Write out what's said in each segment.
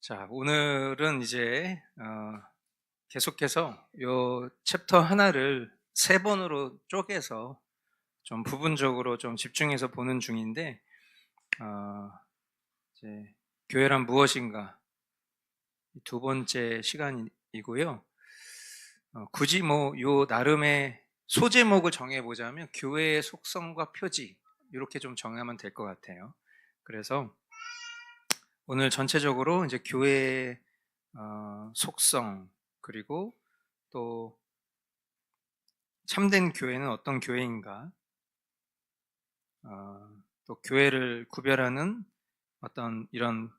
자, 오늘은 이제 계속해서 요 챕터 하나를 세 번으로 쪼개서 좀 부분적으로 좀 집중해서 보는 중인데, 어, 이제 교회란 무엇인가 두 번째 시간이고요. 굳이 뭐 요 나름의 소제목을 정해 보자면 교회의 속성과 표지, 이렇게 좀 정하면 될 것 같아요. 그래서 오늘 전체적으로 이제 교회의 속성, 그리고 또 참된 교회는 어떤 교회인가, 또 교회를 구별하는 어떤 이런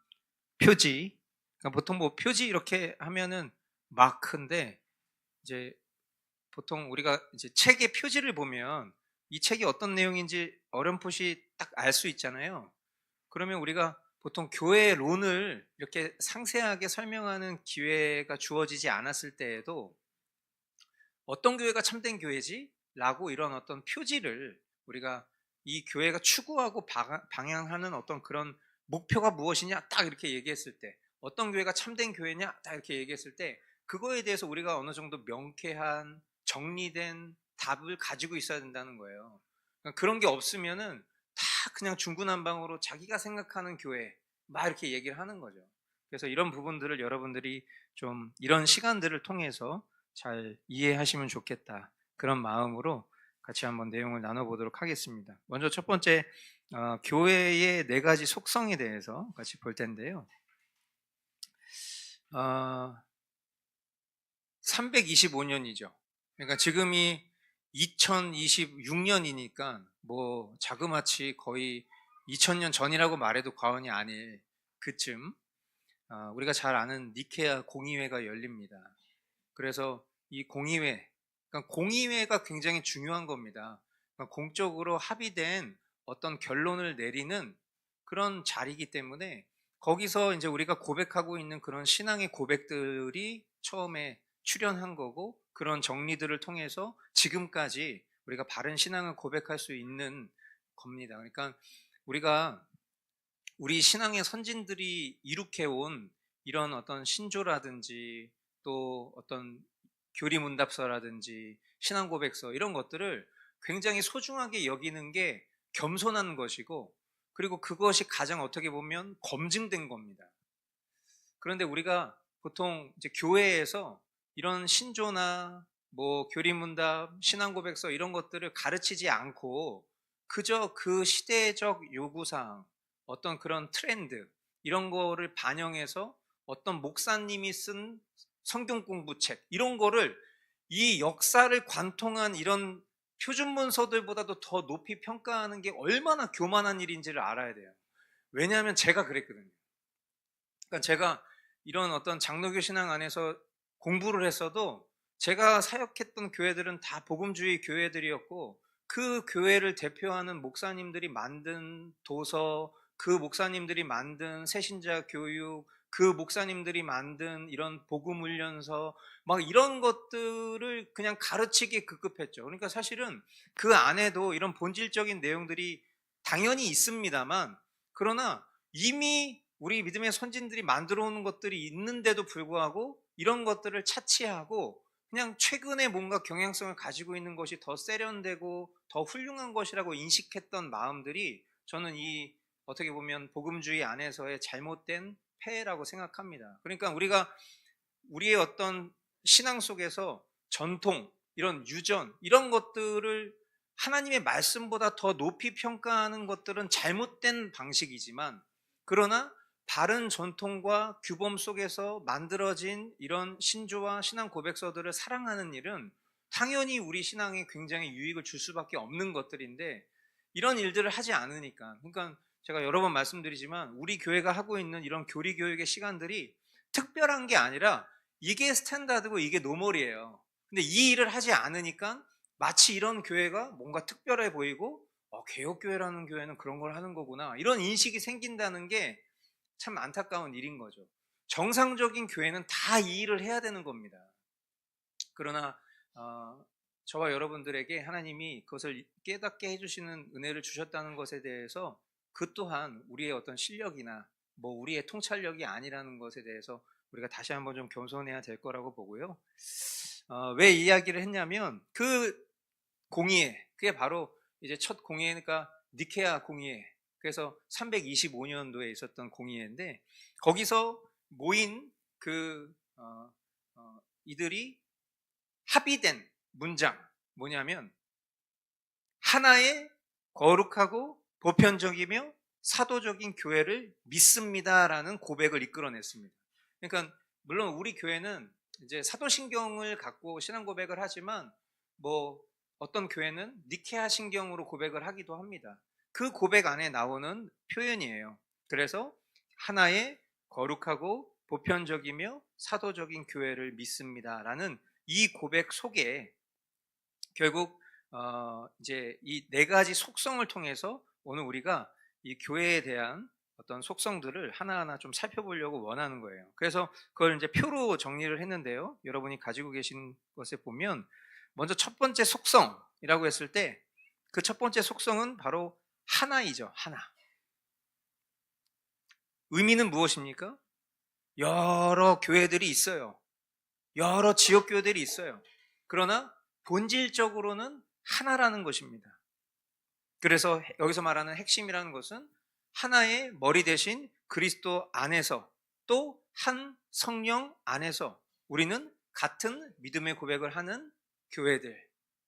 표지, 그러니까 보통 뭐 표지 이렇게 하면은 마크인데, 이제 보통 우리가 이제 책의 표지를 보면 이 책이 어떤 내용인지 어렴풋이 딱 알 수 있잖아요. 그러면 우리가 보통 교회론을 이렇게 상세하게 설명하는 기회가 주어지지 않았을 때에도 어떤 교회가 참된 교회지? 라고 이런 어떤 표지를 우리가 이 교회가 추구하고 방향하는 어떤 그런 목표가 무엇이냐 딱 이렇게 얘기했을 때, 어떤 교회가 참된 교회냐 딱 이렇게 얘기했을 때, 그거에 대해서 우리가 어느 정도 명쾌한 정리된 답을 가지고 있어야 된다는 거예요. 그러니까 그런 게 없으면은 다 그냥 중구난방으로 자기가 생각하는 교회 막 이렇게 얘기를 하는 거죠. 그래서 이런 부분들을 여러분들이 좀 이런 시간들을 통해서 잘 이해하시면 좋겠다, 그런 마음으로 같이 한번 내용을 나눠보도록 하겠습니다. 먼저 첫 번째, 교회의 네 가지 속성에 대해서 같이 볼 텐데요. 325년이죠. 그러니까 지금이 2026년이니까 뭐 자그마치 거의 2000년 전이라고 말해도 과언이 아닐 그쯤, 우리가 잘 아는 니케아 공의회가 열립니다. 그래서 이 공의회, 그러니까 공의회가 굉장히 중요한 겁니다. 그러니까 공적으로 합의된 어떤 결론을 내리는 그런 자리이기 때문에, 거기서 이제 우리가 고백하고 있는 그런 신앙의 고백들이 처음에 출현한 거고, 그런 정리들을 통해서 지금까지 우리가 바른 신앙을 고백할 수 있는 겁니다. 그러니까 우리가 우리 신앙의 선진들이 이룩해온 이런 어떤 신조라든지 또 어떤 교리문답서라든지 신앙고백서, 이런 것들을 굉장히 소중하게 여기는 게 겸손한 것이고, 그리고 그것이 가장 어떻게 보면 검증된 겁니다. 그런데 우리가 보통 이제 교회에서 이런 신조나 뭐 교리문답, 신앙고백서 이런 것들을 가르치지 않고 그저 그 시대적 요구사항, 어떤 그런 트렌드, 이런 거를 반영해서 어떤 목사님이 쓴 성경 공부책, 이런 거를 이 역사를 관통한 이런 표준 문서들보다도 더 높이 평가하는 게 얼마나 교만한 일인지를 알아야 돼요. 왜냐하면 제가 그랬거든요. 그러니까 제가 이런 어떤 장로교 신앙 안에서 공부를 했어도 제가 사역했던 교회들은 다 복음주의 교회들이었고, 그 교회를 대표하는 목사님들이 만든 도서, 그 목사님들이 만든 새신자 교육, 그 목사님들이 만든 이런 복음 훈련서, 막 이런 것들을 그냥 가르치기에 급급했죠. 그러니까 사실은 그 안에도 이런 본질적인 내용들이 당연히 있습니다만, 그러나 이미 우리 믿음의 선진들이 만들어 오는 것들이 있는데도 불구하고 이런 것들을 차치하고 그냥 최근에 뭔가 경향성을 가지고 있는 것이 더 세련되고 더 훌륭한 것이라고 인식했던 마음들이, 저는 이 어떻게 보면 복음주의 안에서의 잘못된 폐해라고 생각합니다. 그러니까 우리가 우리의 어떤 신앙 속에서 전통, 이런 유전, 이런 것들을 하나님의 말씀보다 더 높이 평가하는 것들은 잘못된 방식이지만, 그러나 바른 전통과 규범 속에서 만들어진 이런 신조와 신앙 고백서들을 사랑하는 일은 당연히 우리 신앙에 굉장히 유익을 줄 수밖에 없는 것들인데, 이런 일들을 하지 않으니까, 그러니까 제가 여러 번 말씀드리지만 우리 교회가 하고 있는 이런 교리 교육의 시간들이 특별한 게 아니라 이게 스탠다드고 이게 노멀이에요. 근데 이 일을 하지 않으니까 마치 이런 교회가 뭔가 특별해 보이고, 개혁교회라는 교회는 그런 걸 하는 거구나, 이런 인식이 생긴다는 게 참 안타까운 일인 거죠. 정상적인 교회는 다 이 일을 해야 되는 겁니다. 그러나 저와 여러분들에게 하나님이 그것을 깨닫게 해주시는 은혜를 주셨다는 것에 대해서 그 또한 우리의 어떤 실력이나 뭐 우리의 통찰력이 아니라는 것에 대해서 우리가 다시 한번 좀 겸손해야 될 거라고 보고요. 왜 이야기를 했냐면 그 공의회, 그게 바로 이제 첫 공의회니까 니케아 공의회. 그래서 325년도에 있었던 공의회인데 거기서 모인 이들이 합의된 문장 뭐냐면 하나의 거룩하고 보편적이며 사도적인 교회를 믿습니다라는 고백을 이끌어냈습니다. 그러니까 물론 우리 교회는 이제 사도신경을 갖고 신앙 고백을 하지만 뭐 어떤 교회는 니케아 신경으로 고백을 하기도 합니다. 그 고백 안에 나오는 표현이에요. 그래서 하나의 거룩하고 보편적이며 사도적인 교회를 믿습니다라는 이 고백 속에 결국 이제 이 네 가지 속성을 통해서 오늘 우리가 이 교회에 대한 어떤 속성들을 하나하나 좀 살펴보려고 원하는 거예요. 그래서 그걸 이제 표로 정리를 했는데요. 여러분이 가지고 계신 것에 보면 먼저 첫 번째 속성이라고 했을 때 그 첫 번째 속성은 바로 하나이죠. 하나. 의미는 무엇입니까? 여러 교회들이 있어요. 여러 지역 교회들이 있어요. 그러나 본질적으로는 하나라는 것입니다. 그래서 여기서 말하는 핵심이라는 것은 하나의 머리 대신 그리스도 안에서 또 한 성령 안에서 우리는 같은 믿음의 고백을 하는 교회들,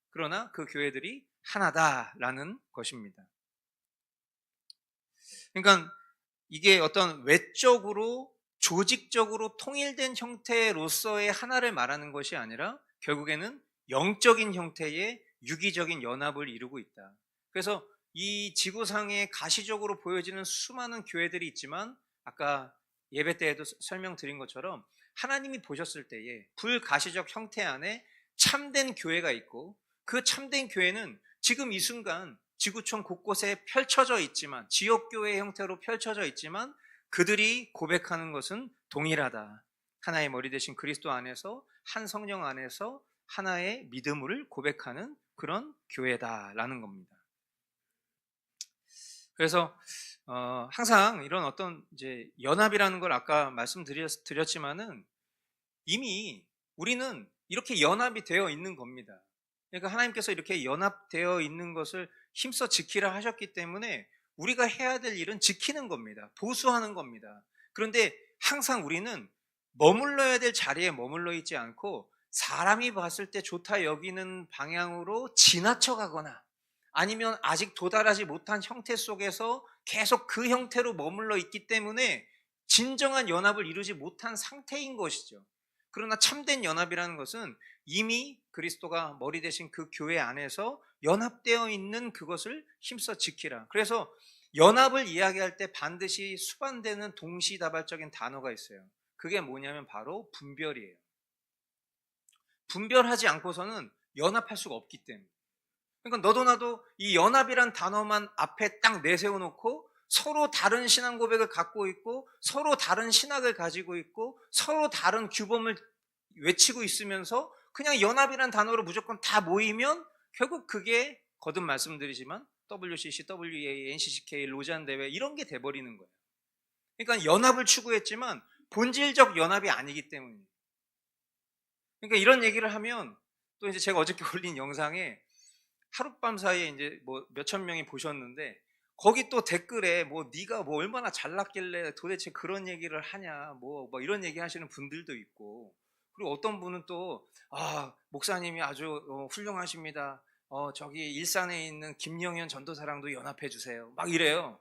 그러나 그 교회들이 하나다라는 것입니다. 그러니까 이게 어떤 외적으로 조직적으로 통일된 형태로서의 하나를 말하는 것이 아니라 결국에는 영적인 형태의 유기적인 연합을 이루고 있다. 그래서 이 지구상에 가시적으로 보여지는 수많은 교회들이 있지만 아까 예배 때에도 설명드린 것처럼 하나님이 보셨을 때에 불가시적 형태 안에 참된 교회가 있고 그 참된 교회는 지금 이 순간 지구촌 곳곳에 펼쳐져 있지만 지역교회 형태로 펼쳐져 있지만 그들이 고백하는 것은 동일하다. 하나의 머리 대신 그리스도 안에서 한 성령 안에서 하나의 믿음을 고백하는 그런 교회다라는 겁니다. 그래서 항상 이런 어떤 이제 연합이라는 걸 아까 말씀드렸지만은 이미 우리는 이렇게 연합이 되어 있는 겁니다. 그러니까 하나님께서 이렇게 연합되어 있는 것을 힘써 지키라 하셨기 때문에 우리가 해야 될 일은 지키는 겁니다. 보수하는 겁니다. 그런데 항상 우리는 머물러야 될 자리에 머물러 있지 않고 사람이 봤을 때 좋다 여기는 방향으로 지나쳐 가거나 아니면 아직 도달하지 못한 형태 속에서 계속 그 형태로 머물러 있기 때문에 진정한 연합을 이루지 못한 상태인 것이죠. 그러나 참된 연합이라는 것은 이미 그리스도가 머리 대신 그 교회 안에서 연합되어 있는 그것을 힘써 지키라. 그래서 연합을 이야기할 때 반드시 수반되는 동시다발적인 단어가 있어요. 그게 뭐냐면 바로 분별이에요. 분별하지 않고서는 연합할 수가 없기 때문에. 그러니까 너도 나도 이 연합이란 단어만 앞에 딱 내세워놓고 서로 다른 신앙 고백을 갖고 있고 서로 다른 신학을 가지고 있고 서로 다른 규범을 외치고 있으면서 그냥 연합이란 단어로 무조건 다 모이면 결국 그게 거듭 말씀드리지만 WCC, WEA, NCCK, 로잔 대회 이런 게 돼버리는 거예요. 그러니까 연합을 추구했지만 본질적 연합이 아니기 때문이에요. 그러니까 이런 얘기를 하면 또 이제 제가 어저께 올린 영상에 하룻밤 사이에 이제 뭐 몇천 명이 보셨는데 거기 또 댓글에 뭐 네가 뭐 얼마나 잘났길래 도대체 그런 얘기를 하냐 뭐 이런 얘기 하시는 분들도 있고 그리고 어떤 분은 또 목사님이 아주 훌륭하십니다. 저기 일산에 있는 김영현 전도사랑도 연합해 주세요. 막 이래요.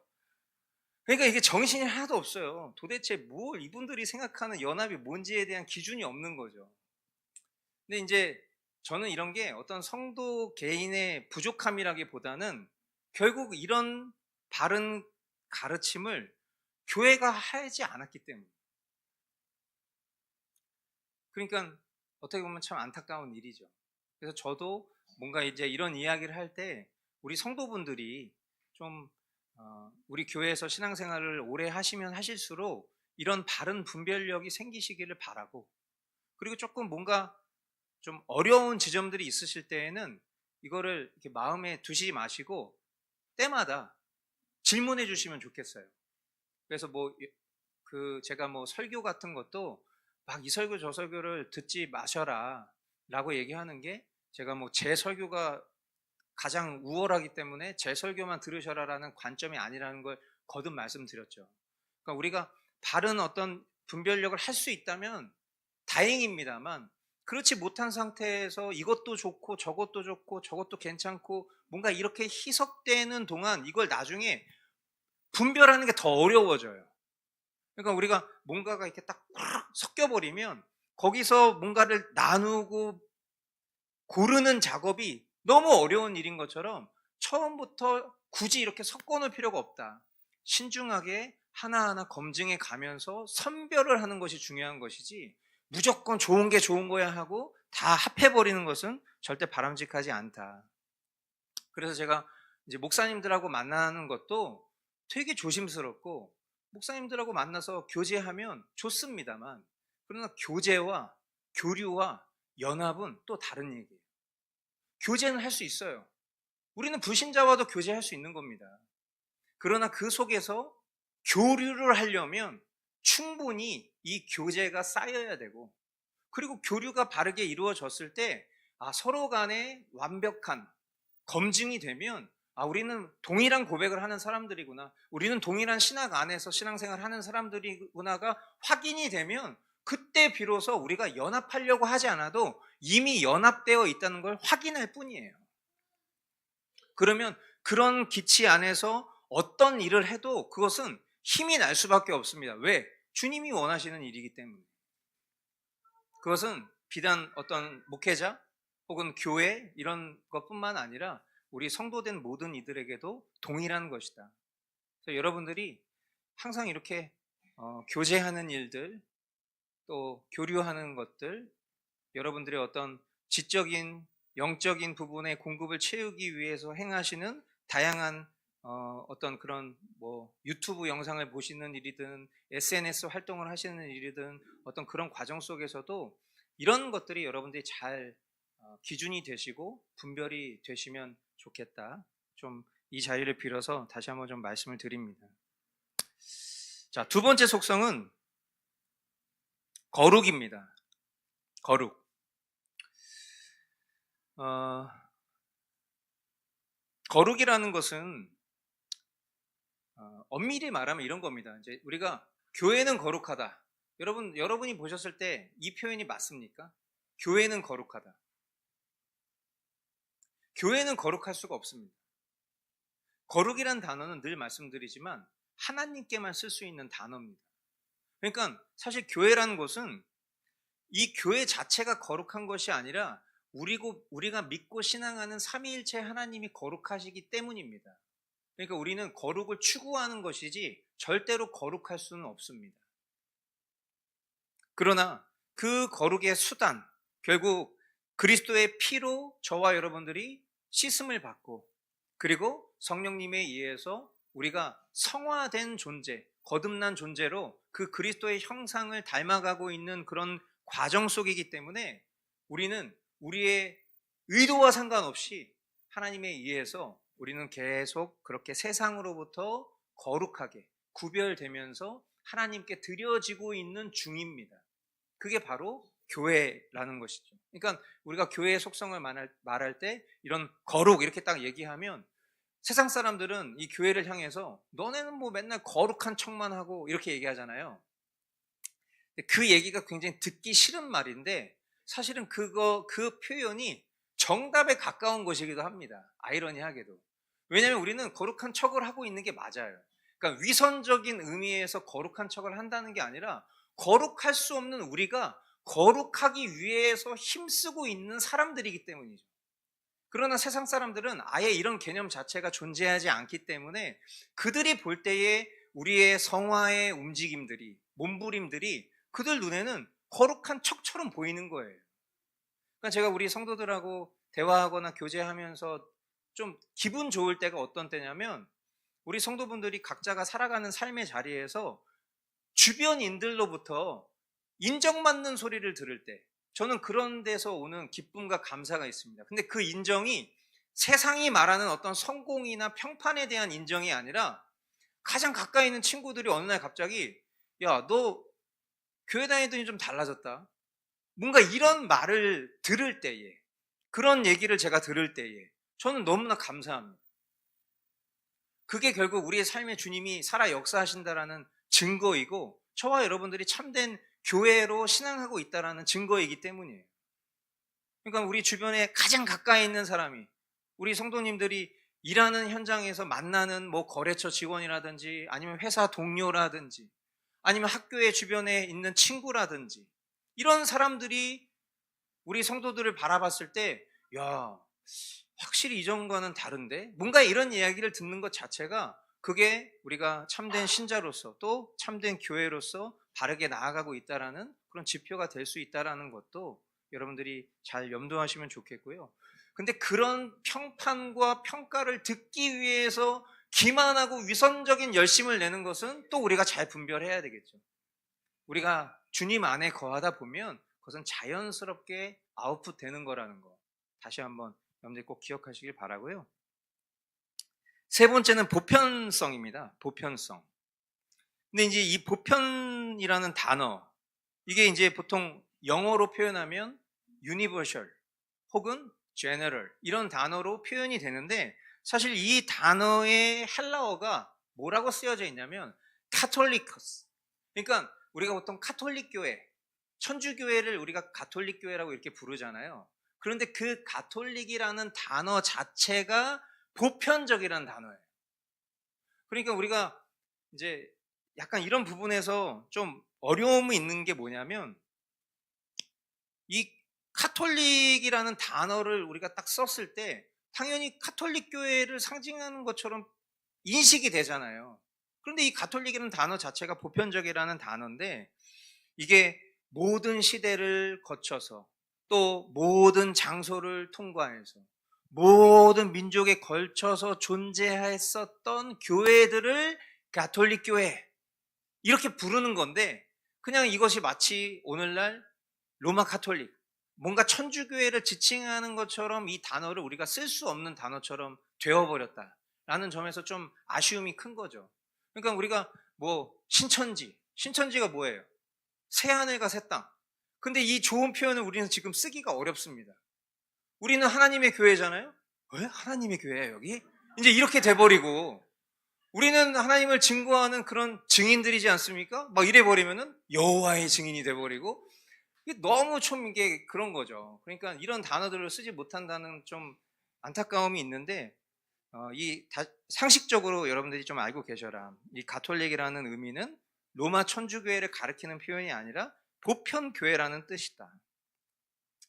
그러니까 이게 정신이 하나도 없어요. 도대체 뭘 이분들이 생각하는 연합이 뭔지에 대한 기준이 없는 거죠. 근데 이제 저는 이런 게 어떤 성도 개인의 부족함이라기보다는 결국 이런 바른 가르침을 교회가 하지 않았기 때문에. 그러니까 어떻게 보면 참 안타까운 일이죠. 그래서 저도 뭔가 이제 이런 이야기를 할 때 우리 성도분들이 좀 우리 교회에서 신앙생활을 오래 하시면 하실수록 이런 바른 분별력이 생기시기를 바라고 그리고 조금 뭔가 좀 어려운 지점들이 있으실 때에는 이거를 이렇게 마음에 두시지 마시고 때마다 질문해 주시면 좋겠어요. 그래서 뭐 제가 뭐 설교 같은 것도 막 이 설교 저 설교를 듣지 마셔라 라고 얘기하는 게, 제가 뭐 제 설교가 가장 우월하기 때문에 제 설교만 들으셔라라는 관점이 아니라는 걸 거듭 말씀드렸죠. 그러니까 우리가 바른 어떤 분별력을 할 수 있다면 다행입니다만, 그렇지 못한 상태에서 이것도 좋고 저것도 좋고 저것도 괜찮고 뭔가 이렇게 희석되는 동안 이걸 나중에 분별하는 게 더 어려워져요. 그러니까 우리가 뭔가가 이렇게 딱 섞여버리면 거기서 뭔가를 나누고 고르는 작업이 너무 어려운 일인 것처럼 처음부터 굳이 이렇게 섞어놓을 필요가 없다. 신중하게 하나하나 검증해 가면서 선별을 하는 것이 중요한 것이지, 무조건 좋은 게 좋은 거야 하고 다 합해버리는 것은 절대 바람직하지 않다. 그래서 제가 이제 목사님들하고 만나는 것도 되게 조심스럽고, 목사님들하고 만나서 교제하면 좋습니다만, 그러나 교제와 교류와 연합은 또 다른 얘기예요. 교제는 할 수 있어요. 우리는 불신자와도 교제할 수 있는 겁니다. 그러나 그 속에서 교류를 하려면 충분히 이 교제가 쌓여야 되고, 그리고 교류가 바르게 이루어졌을 때 서로 간에 완벽한 검증이 되면 우리는 동일한 고백을 하는 사람들이구나, 우리는 동일한 신학 안에서 신앙생활 하는 사람들이구나가 확인이 되면, 그때 비로소 우리가 연합하려고 하지 않아도 이미 연합되어 있다는 걸 확인할 뿐이에요. 그러면 그런 기치 안에서 어떤 일을 해도 그것은 힘이 날 수밖에 없습니다. 왜? 주님이 원하시는 일이기 때문에. 그것은 비단 어떤 목회자 혹은 교회 이런 것뿐만 아니라 우리 성도된 모든 이들에게도 동일한 것이다. 그래서 여러분들이 항상 이렇게 교제하는 일들, 또 교류하는 것들, 여러분들의 어떤 지적인 영적인 부분의 공급을 채우기 위해서 행하시는 다양한 어떤 그런 뭐 유튜브 영상을 보시는 일이든 SNS 활동을 하시는 일이든 어떤 그런 과정 속에서도 이런 것들이 여러분들이 잘 기준이 되시고 분별이 되시면 좋겠다. 좀 이 자리를 빌어서 다시 한번 좀 말씀을 드립니다. 자, 두 번째 속성은 거룩입니다. 거룩. 거룩이라는 것은 엄밀히 말하면 이런 겁니다. 이제 우리가 교회는 거룩하다. 여러분이 보셨을 때 이 표현이 맞습니까? 교회는 거룩하다. 교회는 거룩할 수가 없습니다. 거룩이란 단어는 늘 말씀드리지만 하나님께만 쓸 수 있는 단어입니다. 그러니까 사실 교회라는 것은 이 교회 자체가 거룩한 것이 아니라 우리가 믿고 신앙하는 삼위일체 하나님이 거룩하시기 때문입니다. 그러니까 우리는 거룩을 추구하는 것이지 절대로 거룩할 수는 없습니다. 그러나 그 거룩의 수단, 결국 그리스도의 피로 저와 여러분들이 씻음을 받고, 그리고 성령님에 의해서 우리가 성화된 존재, 거듭난 존재로 그 그리스도의 형상을 닮아가고 있는 그런 과정 속이기 때문에 우리는 우리의 의도와 상관없이 하나님에 의해서 우리는 계속 그렇게 세상으로부터 거룩하게 구별되면서 하나님께 드려지고 있는 중입니다. 그게 바로 교회라는 것이죠. 그러니까 우리가 교회의 속성을 말할 때 이런 거룩 이렇게 딱 얘기하면 세상 사람들은 이 교회를 향해서 너네는 뭐 맨날 거룩한 척만 하고 이렇게 얘기하잖아요. 그 얘기가 굉장히 듣기 싫은 말인데 사실은 그 표현이 정답에 가까운 것이기도 합니다. 아이러니하게도. 왜냐하면 우리는 거룩한 척을 하고 있는 게 맞아요. 그러니까 위선적인 의미에서 거룩한 척을 한다는 게 아니라 거룩할 수 없는 우리가 거룩하기 위해서 힘쓰고 있는 사람들이기 때문이죠. 그러나 세상 사람들은 아예 이런 개념 자체가 존재하지 않기 때문에 그들이 볼 때에 우리의 성화의 움직임들이, 몸부림들이 그들 눈에는 거룩한 척처럼 보이는 거예요. 그러니까 제가 우리 성도들하고 대화하거나 교제하면서 좀 기분 좋을 때가 어떤 때냐면, 우리 성도분들이 각자가 살아가는 삶의 자리에서 주변인들로부터 인정받는 소리를 들을 때, 저는 그런 데서 오는 기쁨과 감사가 있습니다. 근데 그 인정이 세상이 말하는 어떤 성공이나 평판에 대한 인정이 아니라 가장 가까이 있는 친구들이 어느 날 갑자기 야, 너 교회 다니더니 좀 달라졌다. 뭔가 이런 말을 들을 때에, 그런 얘기를 제가 들을 때에 저는 너무나 감사합니다. 그게 결국 우리의 삶에 주님이 살아 역사하신다라는 증거이고, 저와 여러분들이 참된 교회로 신앙하고 있다라는 증거이기 때문이에요. 그러니까 우리 주변에 가장 가까이 있는 사람이, 우리 성도님들이 일하는 현장에서 만나는 뭐 거래처 직원이라든지, 아니면 회사 동료라든지, 아니면 학교의 주변에 있는 친구라든지, 이런 사람들이 우리 성도들을 바라봤을 때, 야, 확실히 이전과는 다른데? 뭔가 이런 이야기를 듣는 것 자체가, 그게 우리가 참된 신자로서, 또 참된 교회로서 바르게 나아가고 있다라는 그런 지표가 될 수 있다라는 것도 여러분들이 잘 염두하시면 좋겠고요. 근데 그런 평판과 평가를 듣기 위해서 기만하고 위선적인 열심을 내는 것은 또 우리가 잘 분별해야 되겠죠. 우리가 주님 안에 거하다 보면 그것은 자연스럽게 아웃풋 되는 거라는 거, 다시 한번 여러분들이 꼭 기억하시길 바라고요. 세 번째는 보편성입니다. 보편성. 근데 이제 이 보편이라는 단어, 이게 이제 보통 영어로 표현하면 universal 혹은 general, 이런 단어로 표현이 되는데, 사실 이 단어의 헬라어가 뭐라고 쓰여져 있냐면 카톨리커스. 그러니까 우리가 보통 카톨릭 교회, 천주교회를 우리가 가톨릭 교회라고 이렇게 부르잖아요. 그런데 그 가톨릭이라는 단어 자체가 보편적이라는 단어예요. 그러니까 우리가 이제 약간 이런 부분에서 좀 어려움이 있는 게 뭐냐면, 이 카톨릭이라는 단어를 우리가 딱 썼을 때 당연히 카톨릭 교회를 상징하는 것처럼 인식이 되잖아요. 그런데 이 가톨릭이라는 단어 자체가 보편적이라는 단어인데, 이게 모든 시대를 거쳐서, 또 모든 장소를 통과해서, 모든 민족에 걸쳐서 존재했었던 교회들을 가톨릭 교회, 이렇게 부르는 건데, 그냥 이것이 마치 오늘날 로마 카톨릭, 뭔가 천주교회를 지칭하는 것처럼 이 단어를 우리가 쓸 수 없는 단어처럼 되어버렸다라는 점에서 좀 아쉬움이 큰 거죠. 그러니까 우리가 뭐 신천지가 뭐예요? 새하늘과 새 땅. 근데 이 좋은 표현을 우리는 지금 쓰기가 어렵습니다. 우리는 하나님의 교회잖아요. 왜 하나님의 교회야 여기? 이제 이렇게 돼버리고, 우리는 하나님을 증거하는 그런 증인들이지 않습니까? 막 이래 버리면은 여호와의 증인이 돼버리고, 이게 너무 좀 이게 그런 거죠. 그러니까 이런 단어들을 쓰지 못한다는 좀 안타까움이 있는데, 상식적으로 여러분들이 좀 알고 계셔라. 이 가톨릭이라는 의미는 로마 천주교회를 가리키는 표현이 아니라 보편교회라는 뜻이다.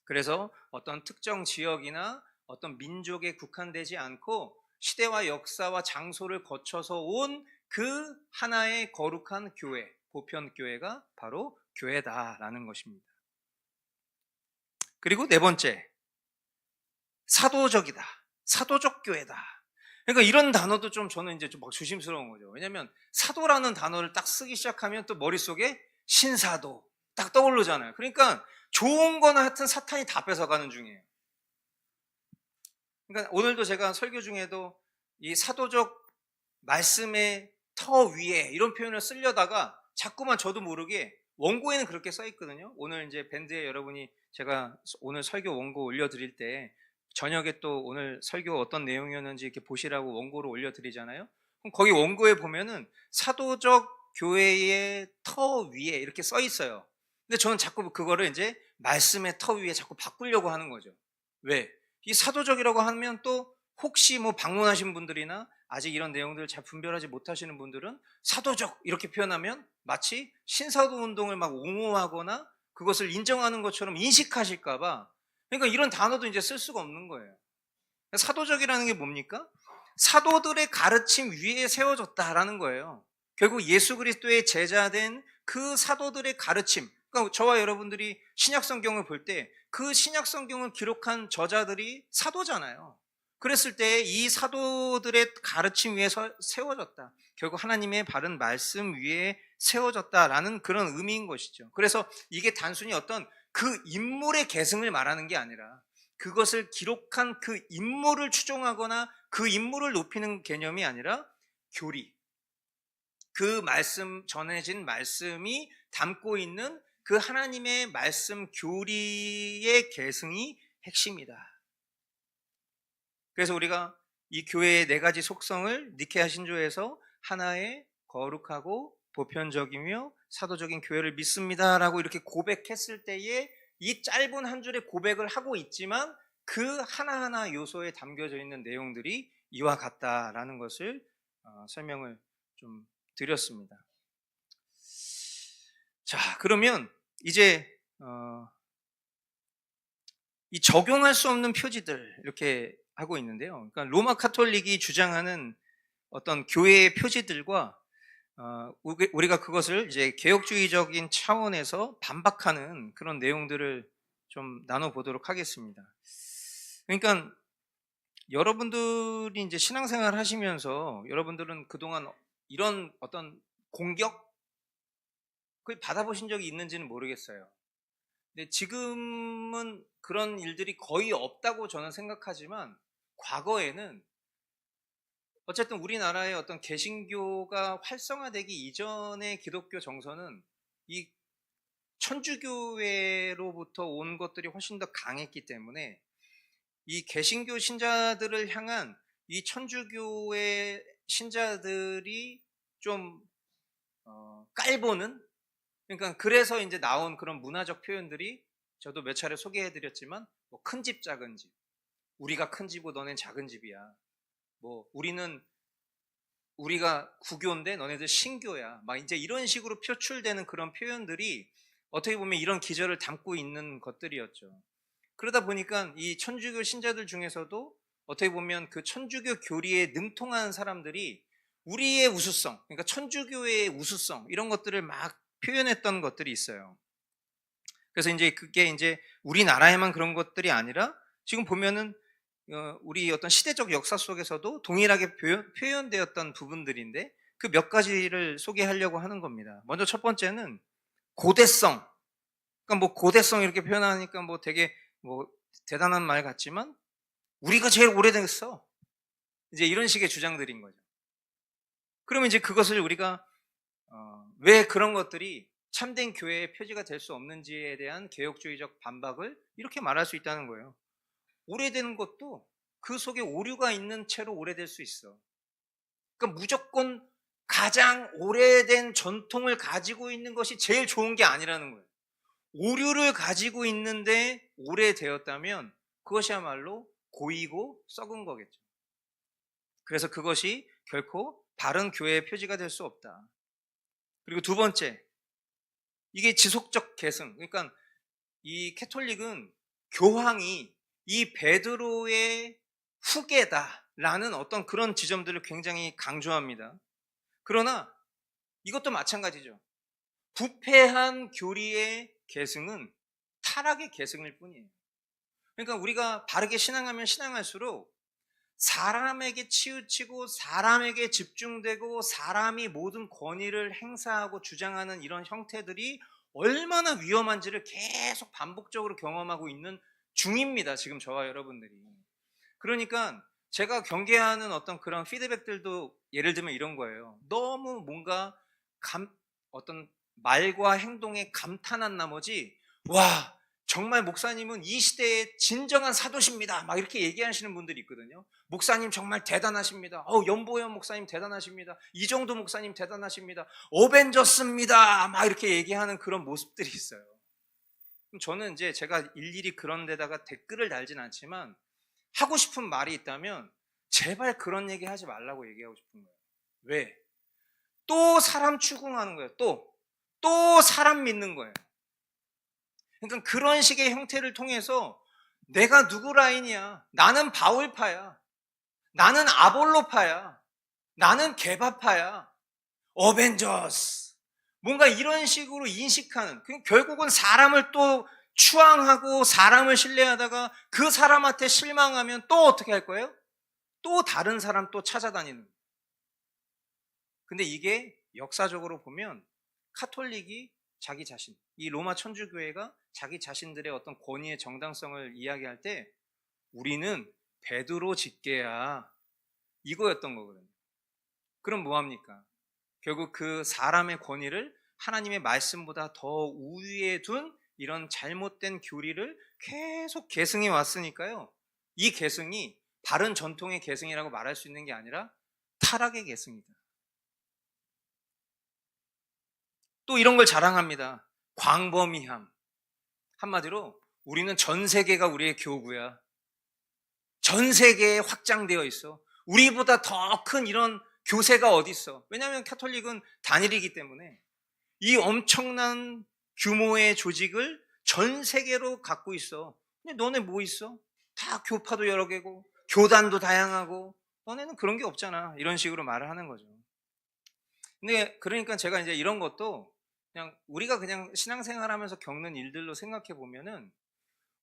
그래서 어떤 특정 지역이나 어떤 민족에 국한되지 않고 시대와 역사와 장소를 거쳐서 온 그 하나의 거룩한 교회, 보편교회가 바로 교회다라는 것입니다. 그리고 네 번째, 사도적이다. 사도적 교회다. 그러니까 이런 단어도 좀 저는 이제 좀 막 조심스러운 거죠. 왜냐면 사도라는 단어를 딱 쓰기 시작하면 또 머릿속에 신사도 딱 떠오르잖아요. 그러니까 좋은 거나 하여튼 사탄이 다 뺏어가는 중이에요. 그러니까 오늘도 제가 설교 중에도 이 사도적 말씀의 터 위에 이런 표현을 쓰려다가 자꾸만 저도 모르게, 원고에는 그렇게 써 있거든요. 오늘 이제 밴드에 여러분이, 제가 오늘 설교 원고 올려드릴 때 저녁에 또 오늘 설교 어떤 내용이었는지 이렇게 보시라고 원고를 올려드리잖아요. 그럼 거기 원고에 보면은 사도적 교회의 터 위에 이렇게 써 있어요. 근데 저는 자꾸 그거를 이제 말씀의 터 위에 자꾸 바꾸려고 하는 거죠. 왜? 이 사도적이라고 하면 또 혹시 뭐 방문하신 분들이나 아직 이런 내용들을 잘 분별하지 못하시는 분들은 사도적 이렇게 표현하면 마치 신사도 운동을 막 옹호하거나 그것을 인정하는 것처럼 인식하실까봐, 그러니까 이런 단어도 이제 쓸 수가 없는 거예요. 사도적이라는 게 뭡니까? 사도들의 가르침 위에 세워졌다라는 거예요. 결국 예수 그리스도의 제자된 그 사도들의 가르침, 그러니까 저와 여러분들이 신약 성경을 볼 때 그 신약 성경을 기록한 저자들이 사도잖아요. 그랬을 때 이 사도들의 가르침 위에 세워졌다. 결국 하나님의 바른 말씀 위에 세워졌다라는 그런 의미인 것이죠. 그래서 이게 단순히 어떤 그 인물의 계승을 말하는 게 아니라, 그것을 기록한 그 인물을 추종하거나 그 인물을 높이는 개념이 아니라 교리, 그 말씀, 전해진 말씀이 담고 있는 그 하나님의 말씀 교리의 계승이 핵심이다. 그래서 우리가 이 교회의 4가지 속성을 니케아 신조에서 하나의 거룩하고 보편적이며 사도적인 교회를 믿습니다라고 이렇게 고백했을 때에 이 짧은 한 줄의 고백을 하고 있지만 그 하나하나 요소에 담겨져 있는 내용들이 이와 같다라는 것을 설명을 좀 드렸습니다. 자, 그러면 이제 이 적용할 수 없는 표지들 이렇게 하고 있는데요. 그러니까 로마 카톨릭이 주장하는 어떤 교회의 표지들과 우리가 그것을 이제 개혁주의적인 차원에서 반박하는 그런 내용들을 좀 나눠보도록 하겠습니다. 그러니까 여러분들이 이제 신앙생활 하시면서 여러분들은 그동안 이런 어떤 공격을 받아보신 적이 있는지는 모르겠어요. 근데 지금은 그런 일들이 거의 없다고 저는 생각하지만 과거에는 어쨌든 우리나라의 어떤 개신교가 활성화되기 이전의 기독교 정서는 이 천주교회로부터 온 것들이 훨씬 더 강했기 때문에 이 개신교 신자들을 향한 이 천주교의 신자들이 좀 깔보는, 그러니까 그래서 이제 나온 그런 문화적 표현들이 저도 몇 차례 소개해드렸지만 뭐 큰 집 작은 집, 우리가 큰 집이고 너넨 작은 집이야, 뭐 우리가 구교인데 너네들 신교야, 막 이제 이런 식으로 표출되는 그런 표현들이 어떻게 보면 이런 기저를 담고 있는 것들이었죠. 그러다 보니까 이 천주교 신자들 중에서도 어떻게 보면 그 천주교 교리에 능통한 사람들이 우리의 우수성, 그러니까 천주교의 우수성 이런 것들을 막 표현했던 것들이 있어요. 그래서 이제 그게 이제 우리나라에만 그런 것들이 아니라 지금 보면은 우리 어떤 시대적 역사 속에서도 동일하게 표현되었던 부분들인데 그 몇 가지를 소개하려고 하는 겁니다. 먼저 첫 번째는 고대성. 그러니까 뭐 고대성 이렇게 표현하니까 뭐 되게 뭐 대단한 말 같지만 우리가 제일 오래됐어, 이제 이런 식의 주장들인 거죠. 그러면 이제 그것을 우리가 왜 그런 것들이 참된 교회의 표지가 될 수 없는지에 대한 개혁주의적 반박을 이렇게 말할 수 있다는 거예요. 오래되는 것도 그 속에 오류가 있는 채로 오래될 수 있어. 그러니까 무조건 가장 오래된 전통을 가지고 있는 것이 제일 좋은 게 아니라는 거예요. 오류를 가지고 있는데 오래되었다면 그것이야말로 고이고 썩은 거겠죠. 그래서 그것이 결코 바른 교회의 표지가 될 수 없다. 그리고 두 번째, 이게 지속적 계승. 그러니까 이 캐톨릭은 교황이 이 베드로의 후계다라는 어떤 그런 지점들을 굉장히 강조합니다. 그러나 이것도 마찬가지죠. 부패한 교리의 계승은 타락의 계승일 뿐이에요. 그러니까 우리가 바르게 신앙하면 신앙할수록 사람에게 치우치고 사람에게 집중되고 사람이 모든 권위를 행사하고 주장하는 이런 형태들이 얼마나 위험한지를 계속 반복적으로 경험하고 있는 중입니다, 지금 저와 여러분들이. 그러니까 제가 경계하는 어떤 그런 피드백들도 예를 들면 이런 거예요. 너무 뭔가 어떤 말과 행동에 감탄한 나머지 와, 정말 목사님은 이 시대의 진정한 사도십니다, 막 이렇게 얘기하시는 분들이 있거든요. 목사님 정말 대단하십니다. 연보현 목사님 대단하십니다. 이정도 목사님 대단하십니다. 어벤져스입니다, 막 이렇게 얘기하는 그런 모습들이 있어요. 저는 이제 제가 일일이 그런 데다가 댓글을 달진 않지만 하고 싶은 말이 있다면 제발 그런 얘기 하지 말라고 얘기하고 싶은 거예요. 왜? 또 사람 추궁하는 거예요. 또 사람 믿는 거예요. 그러니까 그런 식의 형태를 통해서 내가 누구 라인이야, 나는 바울파야, 나는 아볼로파야, 나는 개바파야, 어벤져스, 뭔가 이런 식으로 인식하는, 결국은 사람을 또 추앙하고 사람을 신뢰하다가 그 사람한테 실망하면 또 어떻게 할 거예요? 또 다른 사람 또 찾아다니는. 근데 이게 역사적으로 보면 카톨릭이 자기 자신, 이 로마 천주교회가 자기 자신들의 어떤 권위의 정당성을 이야기할 때 우리는 베드로 직계야, 이거였던 거거든요. 그럼 뭐합니까? 결국 그 사람의 권위를 하나님의 말씀보다 더 우위에 둔 이런 잘못된 교리를 계속 계승해 왔으니까요. 이 계승이 바른 전통의 계승이라고 말할 수 있는 게 아니라 타락의 계승이다. 또 이런 걸 자랑합니다. 광범위함. 한마디로 우리는 전 세계가 우리의 교구야. 전 세계에 확장되어 있어. 우리보다 더 큰 이런 교세가 어디 있어? 왜냐하면 캐톨릭은 단일이기 때문에 이 엄청난 규모의 조직을 전 세계로 갖고 있어. 근데 너네 뭐 있어? 다 교파도 여러 개고 교단도 다양하고 너네는 그런 게 없잖아. 이런 식으로 말을 하는 거죠. 근데 그러니까 제가 이제 이런 것도 그냥 우리가 그냥 신앙생활하면서 겪는 일들로 생각해 보면은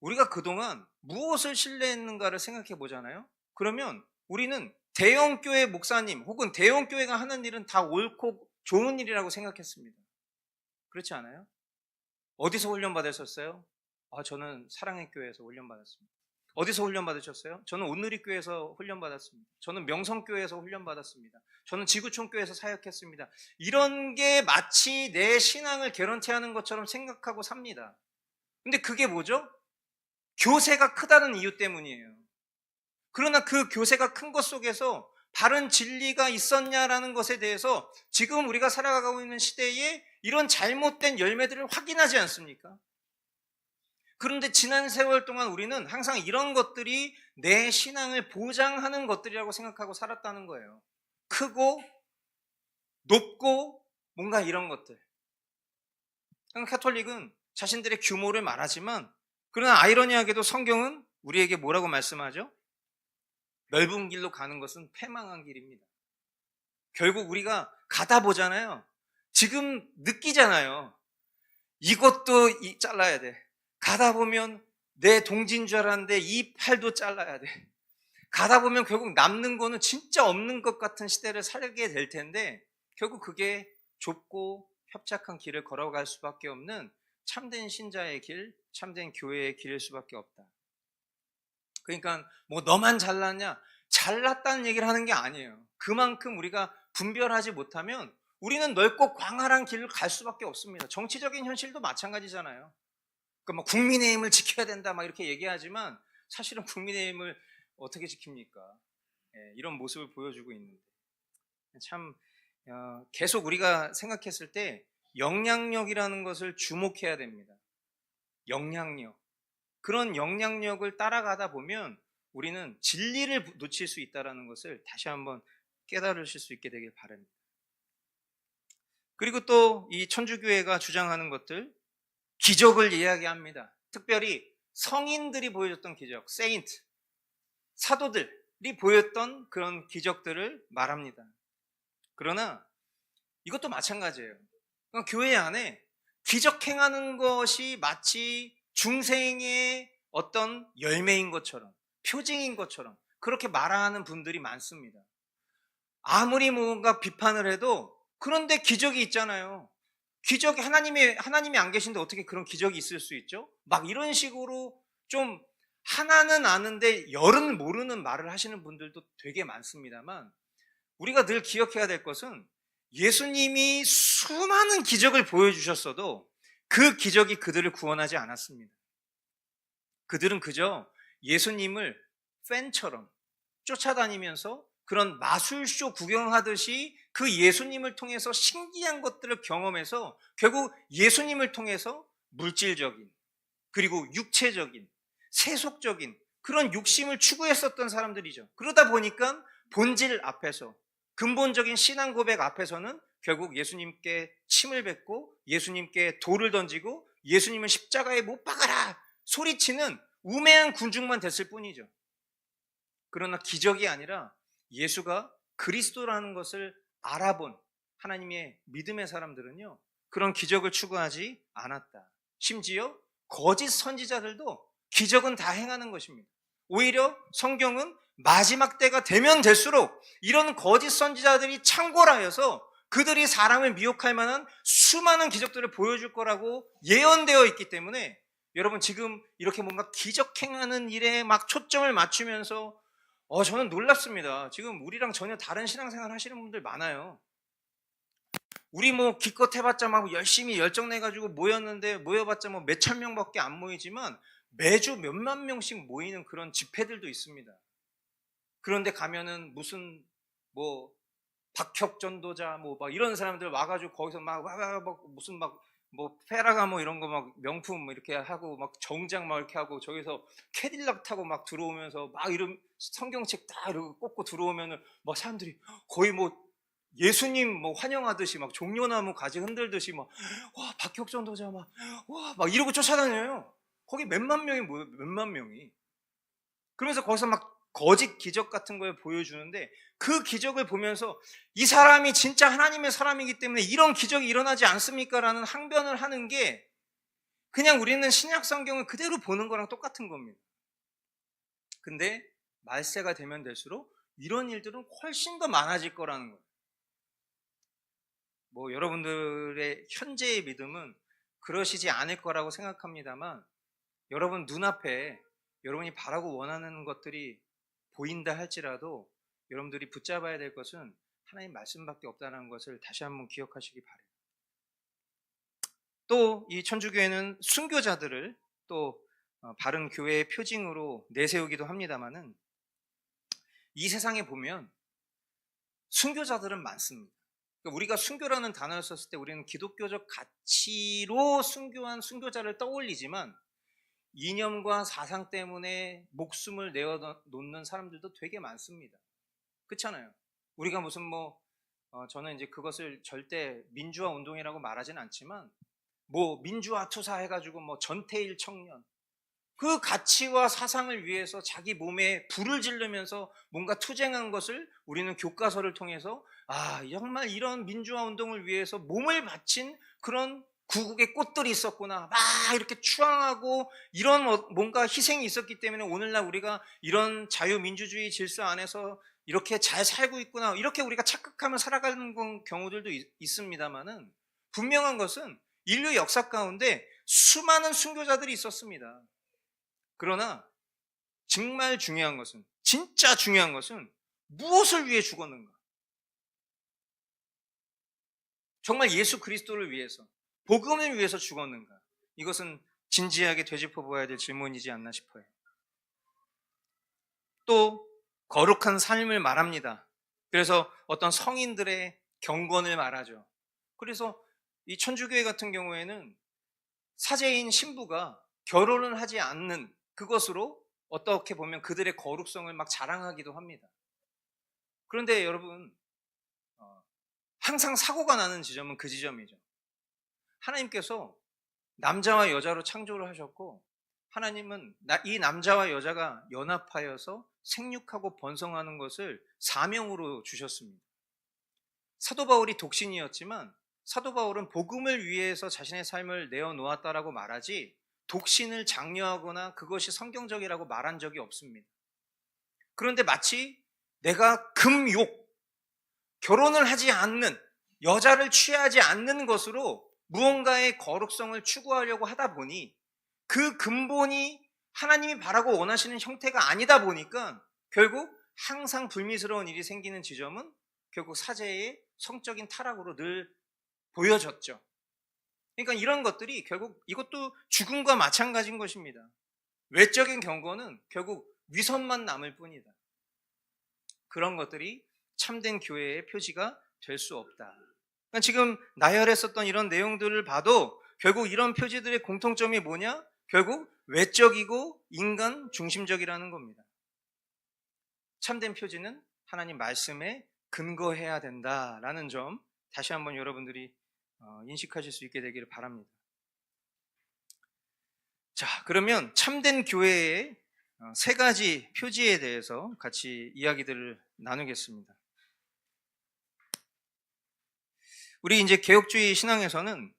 우리가 그동안 무엇을 신뢰했는가를 생각해 보잖아요. 그러면 우리는 대형교회 목사님 혹은 대형교회가 하는 일은 다 옳고 좋은 일이라고 생각했습니다. 그렇지 않아요? 어디서 훈련 받으셨어요? 저는 사랑의 교회에서 훈련 받았습니다. 어디서 훈련 받으셨어요? 저는 온누리교회에서 훈련 받았습니다. 저는 명성교회에서 훈련 받았습니다. 저는 지구촌교회에서 사역했습니다. 이런 게 마치 내 신앙을 개런티하는 것처럼 생각하고 삽니다. 근데 그게 뭐죠? 교세가 크다는 이유 때문이에요. 그러나 그 교세가 큰 것 속에서 바른 진리가 있었냐라는 것에 대해서 지금 우리가 살아가고 있는 시대에 이런 잘못된 열매들을 확인하지 않습니까? 그런데 지난 세월 동안 우리는 항상 이런 것들이 내 신앙을 보장하는 것들이라고 생각하고 살았다는 거예요. 크고 높고 뭔가 이런 것들. 캐톨릭은 자신들의 규모를 말하지만 그러나 아이러니하게도 성경은 우리에게 뭐라고 말씀하죠? 넓은 길로 가는 것은 패망한 길입니다. 결국 우리가 가다 보잖아요. 지금 느끼잖아요. 이것도 잘라야 돼. 가다 보면 내 동지인 줄 알았는데 이 팔도 잘라야 돼. 가다 보면 결국 남는 거는 진짜 없는 것 같은 시대를 살게 될 텐데 결국 그게 좁고 협착한 길을 걸어갈 수밖에 없는 참된 신자의 길, 참된 교회의 길일 수밖에 없다. 그러니까 뭐 너만 잘났냐? 잘났다는 얘기를 하는 게 아니에요. 그만큼 우리가 분별하지 못하면 우리는 넓고 광활한 길을 갈 수밖에 없습니다. 정치적인 현실도 마찬가지잖아요. 그러니까 뭐 국민의힘을 지켜야 된다 막 이렇게 얘기하지만 사실은 국민의힘을 어떻게 지킵니까? 이런 모습을 보여주고 있는데 참 계속 우리가 생각했을 때 영향력이라는 것을 주목해야 됩니다. 영향력. 그런 영향력을 따라가다 보면 우리는 진리를 놓칠 수 있다는 것을 다시 한번 깨달으실 수 있게 되길 바랍니다. 그리고 또 이 천주교회가 주장하는 것들, 기적을 이야기합니다. 특별히 성인들이 보여줬던 기적, 세인트, 사도들이 보였던 그런 기적들을 말합니다. 그러나 이것도 마찬가지예요. 그러니까 교회 안에 기적 행하는 것이 마치 중생의 어떤 열매인 것처럼, 표징인 것처럼 그렇게 말하는 분들이 많습니다. 아무리 뭔가 비판을 해도 그런데 기적이 있잖아요. 기적이 하나님이 안 계신데 어떻게 그런 기적이 있을 수 있죠? 막 이런 식으로 좀 하나는 아는데 열은 모르는 말을 하시는 분들도 되게 많습니다만 우리가 늘 기억해야 될 것은 예수님이 수많은 기적을 보여주셨어도 그 기적이 그들을 구원하지 않았습니다. 그들은 그저 예수님을 팬처럼 쫓아다니면서 그런 마술쇼 구경하듯이 그 예수님을 통해서 신기한 것들을 경험해서 결국 예수님을 통해서 물질적인 그리고 육체적인 세속적인 그런 욕심을 추구했었던 사람들이죠. 그러다 보니까 본질 앞에서 근본적인 신앙 고백 앞에서는 결국 예수님께 침을 뱉고 예수님께 돌을 던지고 예수님을 십자가에 못 박아라 소리치는 우매한 군중만 됐을 뿐이죠. 그러나 기적이 아니라 예수가 그리스도라는 것을 알아본 하나님의 믿음의 사람들은요, 그런 기적을 추구하지 않았다. 심지어 거짓 선지자들도 기적은 다 행하는 것입니다. 오히려 성경은 마지막 때가 되면 될수록 이런 거짓 선지자들이 창궐하여서 그들이 사람을 미혹할 만한 수많은 기적들을 보여줄 거라고 예언되어 있기 때문에 여러분 지금 이렇게 뭔가 기적 행하는 일에 막 초점을 맞추면서 저는 놀랍습니다. 지금 우리랑 전혀 다른 신앙생활 하시는 분들 많아요. 우리 뭐 기껏 해봤자 막 열심히 열정 내가지고 모였는데 모여봤자 뭐 몇천 명밖에 안 모이지만 매주 몇만 명씩 모이는 그런 집회들도 있습니다. 그런데 가면은 무슨 뭐 박혁 전도자 뭐 막 이런 사람들 와가지고 거기서 막 무슨 막 뭐 페라가모 이런 거 막 명품 뭐 이렇게 하고 막 정장 막 이렇게 하고 저기서 캐딜락 타고 막 들어오면서 막 이런 성경책 딱 이러고 꽂고 들어오면은 막 사람들이 거의 뭐 예수님 뭐 환영하듯이 막 종려나무 가지 흔들듯이 막 와 박혁 전도자 막 이러고 쫓아다녀요. 거기 몇만 명이 모여, 몇만 명이. 그러면서 거기서 막 거짓 기적 같은 걸 보여주는데 그 기적을 보면서 이 사람이 진짜 하나님의 사람이기 때문에 이런 기적이 일어나지 않습니까? 라는 항변을 하는 게 그냥 우리는 신약 성경을 그대로 보는 거랑 똑같은 겁니다. 근데 말세가 되면 될수록 이런 일들은 훨씬 더 많아질 거라는 거예요. 뭐 여러분들의 현재의 믿음은 그러시지 않을 거라고 생각합니다만 여러분 눈앞에 여러분이 바라고 원하는 것들이 보인다 할지라도 여러분들이 붙잡아야 될 것은 하나님 말씀밖에 없다는 것을 다시 한번 기억하시기 바랍니다. 또 이 천주교회는 순교자들을 또 바른 교회의 표징으로 내세우기도 합니다만은 이 세상에 보면 순교자들은 많습니다. 그러니까 우리가 순교라는 단어를 썼을 때 우리는 기독교적 가치로 순교한 순교자를 떠올리지만 이념과 사상 때문에 목숨을 내어놓는 사람들도 되게 많습니다. 그렇잖아요. 우리가 무슨 저는 이제 그것을 절대 민주화 운동이라고 말하진 않지만 뭐 민주화 투사 해가지고 뭐 전태일 청년 그 가치와 사상을 위해서 자기 몸에 불을 지르면서 뭔가 투쟁한 것을 우리는 교과서를 통해서 정말 이런 민주화 운동을 위해서 몸을 바친 그런 구국의 꽃들이 있었구나 막 이렇게 추앙하고 이런 뭔가 희생이 있었기 때문에 오늘날 우리가 이런 자유민주주의 질서 안에서 이렇게 잘 살고 있구나 이렇게 우리가 착각하며 살아가는 경우들도 있습니다만은 분명한 것은 인류 역사 가운데 수많은 순교자들이 있었습니다. 그러나 정말 중요한 것은 진짜 중요한 것은 무엇을 위해 죽었는가? 정말 예수 그리스도를 위해서 복음을 위해서 죽었는가? 이것은 진지하게 되짚어봐야 될 질문이지 않나 싶어요. 또 거룩한 삶을 말합니다. 그래서 어떤 성인들의 경건을 말하죠. 그래서 이 천주교회 같은 경우에는 사제인 신부가 결혼을 하지 않는 그것으로 어떻게 보면 그들의 거룩성을 막 자랑하기도 합니다. 그런데 여러분 항상 사고가 나는 지점은 그 지점이죠. 하나님께서 남자와 여자로 창조를 하셨고 하나님은 이 남자와 여자가 연합하여서 생육하고 번성하는 것을 사명으로 주셨습니다. 사도 바울이 독신이었지만 사도 바울은 복음을 위해서 자신의 삶을 내어놓았다라고 말하지 독신을 장려하거나 그것이 성경적이라고 말한 적이 없습니다. 그런데 마치 내가 금욕, 결혼을 하지 않는, 여자를 취하지 않는 것으로 무언가의 거룩성을 추구하려고 하다 보니 그 근본이 하나님이 바라고 원하시는 형태가 아니다 보니까 결국 항상 불미스러운 일이 생기는 지점은 결국 사제의 성적인 타락으로 늘 보여졌죠. 그러니까 이런 것들이 결국 이것도 죽음과 마찬가지인 것입니다. 외적인 경건은 결국 위선만 남을 뿐이다. 그런 것들이 참된 교회의 표지가 될 수 없다. 그러니까 지금 나열했었던 이런 내용들을 봐도 결국 이런 표지들의 공통점이 뭐냐? 결국 외적이고 인간 중심적이라는 겁니다. 참된 표지는 하나님 말씀에 근거해야 된다라는 점 다시 한번 여러분들이 인식하실 수 있게 되기를 바랍니다. 자, 그러면 참된 교회의 세 가지 표지에 대해서 같이 이야기들을 나누겠습니다. 우리 이제 개혁주의 신앙에서는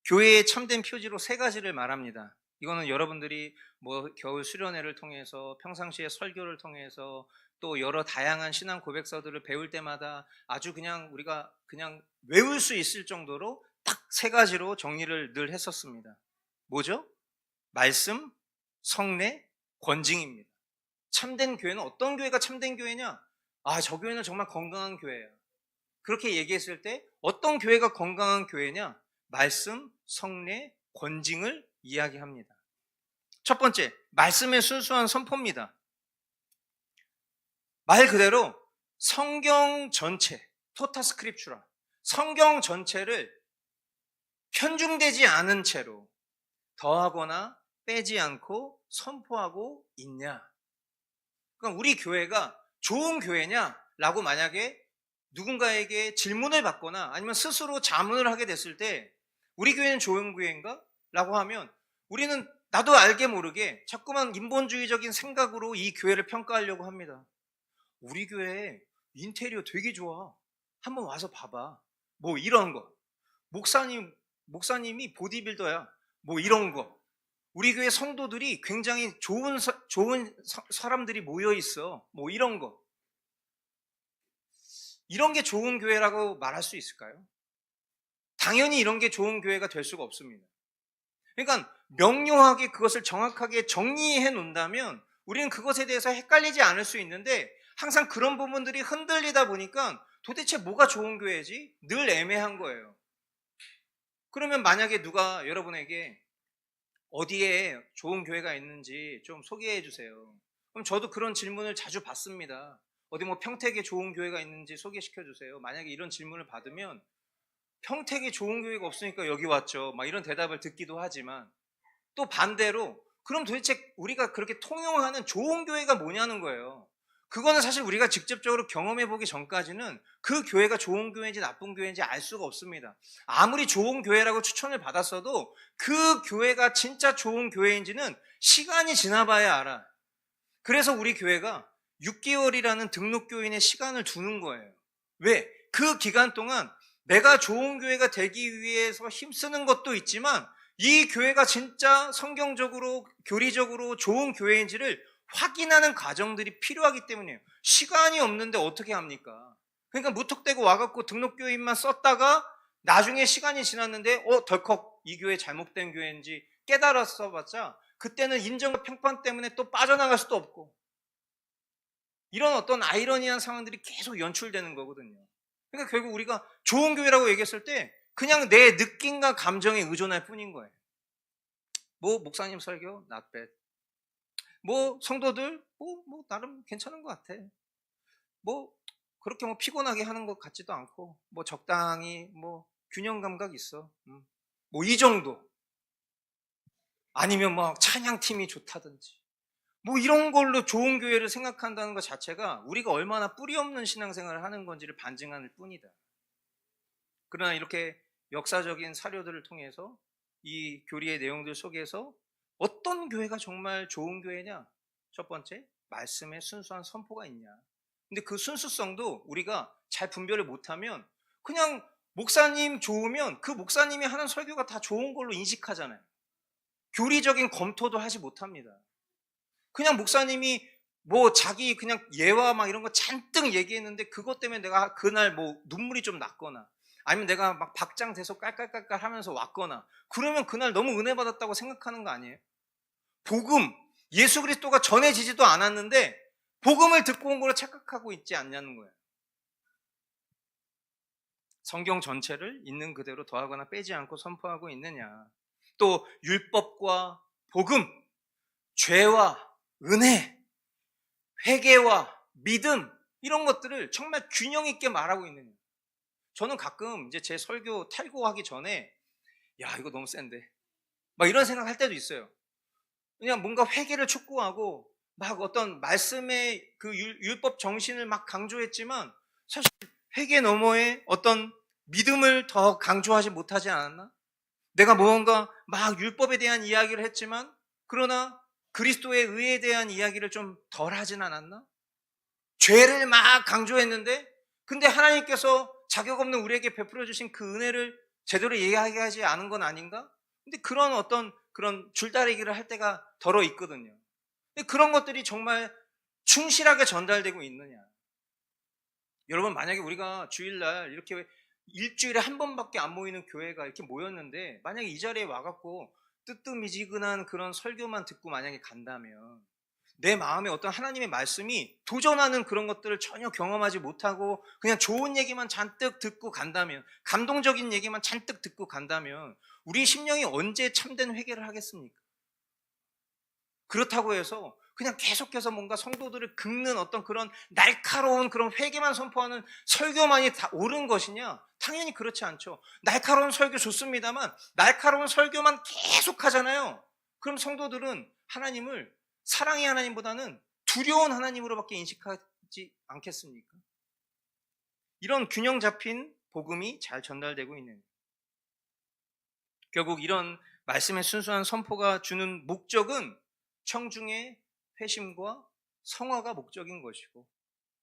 교회의 참된 표지로 세 가지를 말합니다. 이거는 여러분들이 뭐 겨울 수련회를 통해서 평상시에 설교를 통해서 또 여러 다양한 신앙 고백서들을 배울 때마다 아주 그냥 우리가 그냥 외울 수 있을 정도로 딱 세 가지로 정리를 늘 했었습니다. 뭐죠? 말씀, 성례, 권징입니다. 참된 교회는 어떤 교회가 참된 교회냐? 저 교회는 정말 건강한 교회예요. 그렇게 얘기했을 때 어떤 교회가 건강한 교회냐? 말씀, 성례, 권징을 이야기합니다. 첫 번째, 말씀의 순수한 선포입니다. 말 그대로 성경 전체, 토타 스크립추라, 성경 전체를 편중되지 않은 채로 더하거나 빼지 않고 선포하고 있냐? 그러니까 우리 교회가 좋은 교회냐라고 만약에 누군가에게 질문을 받거나 아니면 스스로 자문을 하게 됐을 때 우리 교회는 좋은 교회인가? 라고 하면 우리는 나도 알게 모르게 자꾸만 인본주의적인 생각으로 이 교회를 평가하려고 합니다. 우리 교회 인테리어 되게 좋아. 한번 와서 봐봐. 뭐 이런 거. 목사님이 보디빌더야. 뭐 이런 거. 우리 교회 성도들이 굉장히 좋은 사람들이 모여 있어. 뭐 이런 거. 이런 게 좋은 교회라고 말할 수 있을까요? 당연히 이런 게 좋은 교회가 될 수가 없습니다. 그러니까 명료하게 그것을 정확하게 정리해 놓는다면 우리는 그것에 대해서 헷갈리지 않을 수 있는데 항상 그런 부분들이 흔들리다 보니까 도대체 뭐가 좋은 교회지? 늘 애매한 거예요. 그러면 만약에 누가 여러분에게 어디에 좋은 교회가 있는지 좀 소개해 주세요. 그럼 저도 그런 질문을 자주 받습니다. 어디 뭐 평택에 좋은 교회가 있는지 소개시켜 주세요. 만약에 이런 질문을 받으면 평택에 좋은 교회가 없으니까 여기 왔죠. 막 이런 대답을 듣기도 하지만 또 반대로 그럼 도대체 우리가 그렇게 통용하는 좋은 교회가 뭐냐는 거예요. 그거는 사실 우리가 직접적으로 경험해 보기 전까지는 그 교회가 좋은 교회인지 나쁜 교회인지 알 수가 없습니다. 아무리 좋은 교회라고 추천을 받았어도 그 교회가 진짜 좋은 교회인지는 시간이 지나봐야 알아. 그래서 우리 교회가 6개월이라는 등록교인의 시간을 두는 거예요. 왜? 그 기간 동안 내가 좋은 교회가 되기 위해서 힘쓰는 것도 있지만 이 교회가 진짜 성경적으로 교리적으로 좋은 교회인지를 확인하는 과정들이 필요하기 때문이에요. 시간이 없는데 어떻게 합니까? 그러니까 무턱대고 와갖고 등록교인만 썼다가 나중에 시간이 지났는데 덜컥 이 교회 잘못된 교회인지 깨달았어 봤자 그때는 인정과 평판 때문에 또 빠져나갈 수도 없고 이런 어떤 아이러니한 상황들이 계속 연출되는 거거든요. 그러니까 결국 우리가 좋은 교회라고 얘기했을 때 그냥 내 느낌과 감정에 의존할 뿐인 거예요. 뭐 목사님 설교 not bad. 뭐 성도들 뭐 나름 괜찮은 것 같아. 뭐 그렇게 뭐 피곤하게 하는 것 같지도 않고 뭐 적당히 뭐 균형 감각 있어. 뭐 이 정도. 아니면 뭐 찬양팀이 좋다든지. 뭐 이런 걸로 좋은 교회를 생각한다는 것 자체가 우리가 얼마나 뿌리 없는 신앙생활을 하는 건지를 반증할 뿐이다. 그러나 이렇게 역사적인 사료들을 통해서 이 교리의 내용들 속에서 어떤 교회가 정말 좋은 교회냐? 첫 번째, 말씀의 순수한 선포가 있냐? 근데 그 순수성도 우리가 잘 분별을 못하면 그냥 목사님 좋으면 그 목사님이 하는 설교가 다 좋은 걸로 인식하잖아요. 교리적인 검토도 하지 못합니다. 그냥 목사님이 뭐 자기 그냥 예와 막 이런 거 잔뜩 얘기했는데 그것 때문에 내가 그날 뭐 눈물이 좀 났거나 아니면 내가 막 박장대소 깔깔깔깔 하면서 왔거나 그러면 그날 너무 은혜 받았다고 생각하는 거 아니에요? 복음, 예수 그리스도가 전해지지도 않았는데 복음을 듣고 온 걸로 착각하고 있지 않냐는 거예요. 성경 전체를 있는 그대로 더하거나 빼지 않고 선포하고 있느냐. 또 율법과 복음, 죄와 은혜, 회개와 믿음 이런 것들을 정말 균형 있게 말하고 있느냐. 저는 가끔 이제 제 설교 탈고하기 전에 야 이거 너무 센데 막 이런 생각할 때도 있어요. 그냥 뭔가 회개를 촉구하고 막 어떤 말씀의 그 율법 정신을 막 강조했지만 사실 회개 너머에 어떤 믿음을 더 강조하지 못하지 않았나? 내가 뭔가 막 율법에 대한 이야기를 했지만 그러나 그리스도의 의에 대한 이야기를 좀 덜 하진 않았나? 죄를 막 강조했는데 근데 하나님께서 자격 없는 우리에게 베풀어 주신 그 은혜를 제대로 이야기하지 않은 건 아닌가? 근데 그런 어떤 그런 줄다리기를 할 때가 덜어 있거든요. 근데 그런 것들이 정말 충실하게 전달되고 있느냐? 여러분 만약에 우리가 주일날 이렇게 일주일에 한 번밖에 안 모이는 교회가 이렇게 모였는데 만약에 이 자리에 와갖고 뜨뜻미지근한 그런 설교만 듣고 만약에 간다면 내 마음에 어떤 하나님의 말씀이 도전하는 그런 것들을 전혀 경험하지 못하고 그냥 좋은 얘기만 잔뜩 듣고 간다면, 감동적인 얘기만 잔뜩 듣고 간다면 우리 심령이 언제 참된 회개를 하겠습니까? 그렇다고 해서 그냥 계속해서 뭔가 성도들을 긁는 어떤 그런 날카로운 그런 회개만 선포하는 설교만이 다 옳은 것이냐? 당연히 그렇지 않죠. 날카로운 설교 좋습니다만 날카로운 설교만 계속 하잖아요. 그럼 성도들은 하나님을 사랑의 하나님보다는 두려운 하나님으로밖에 인식하지 않겠습니까? 이런 균형 잡힌 복음이 잘 전달되고 있는, 결국 이런 말씀의 순수한 선포가 주는 목적은 청중의 회심과 성화가 목적인 것이고,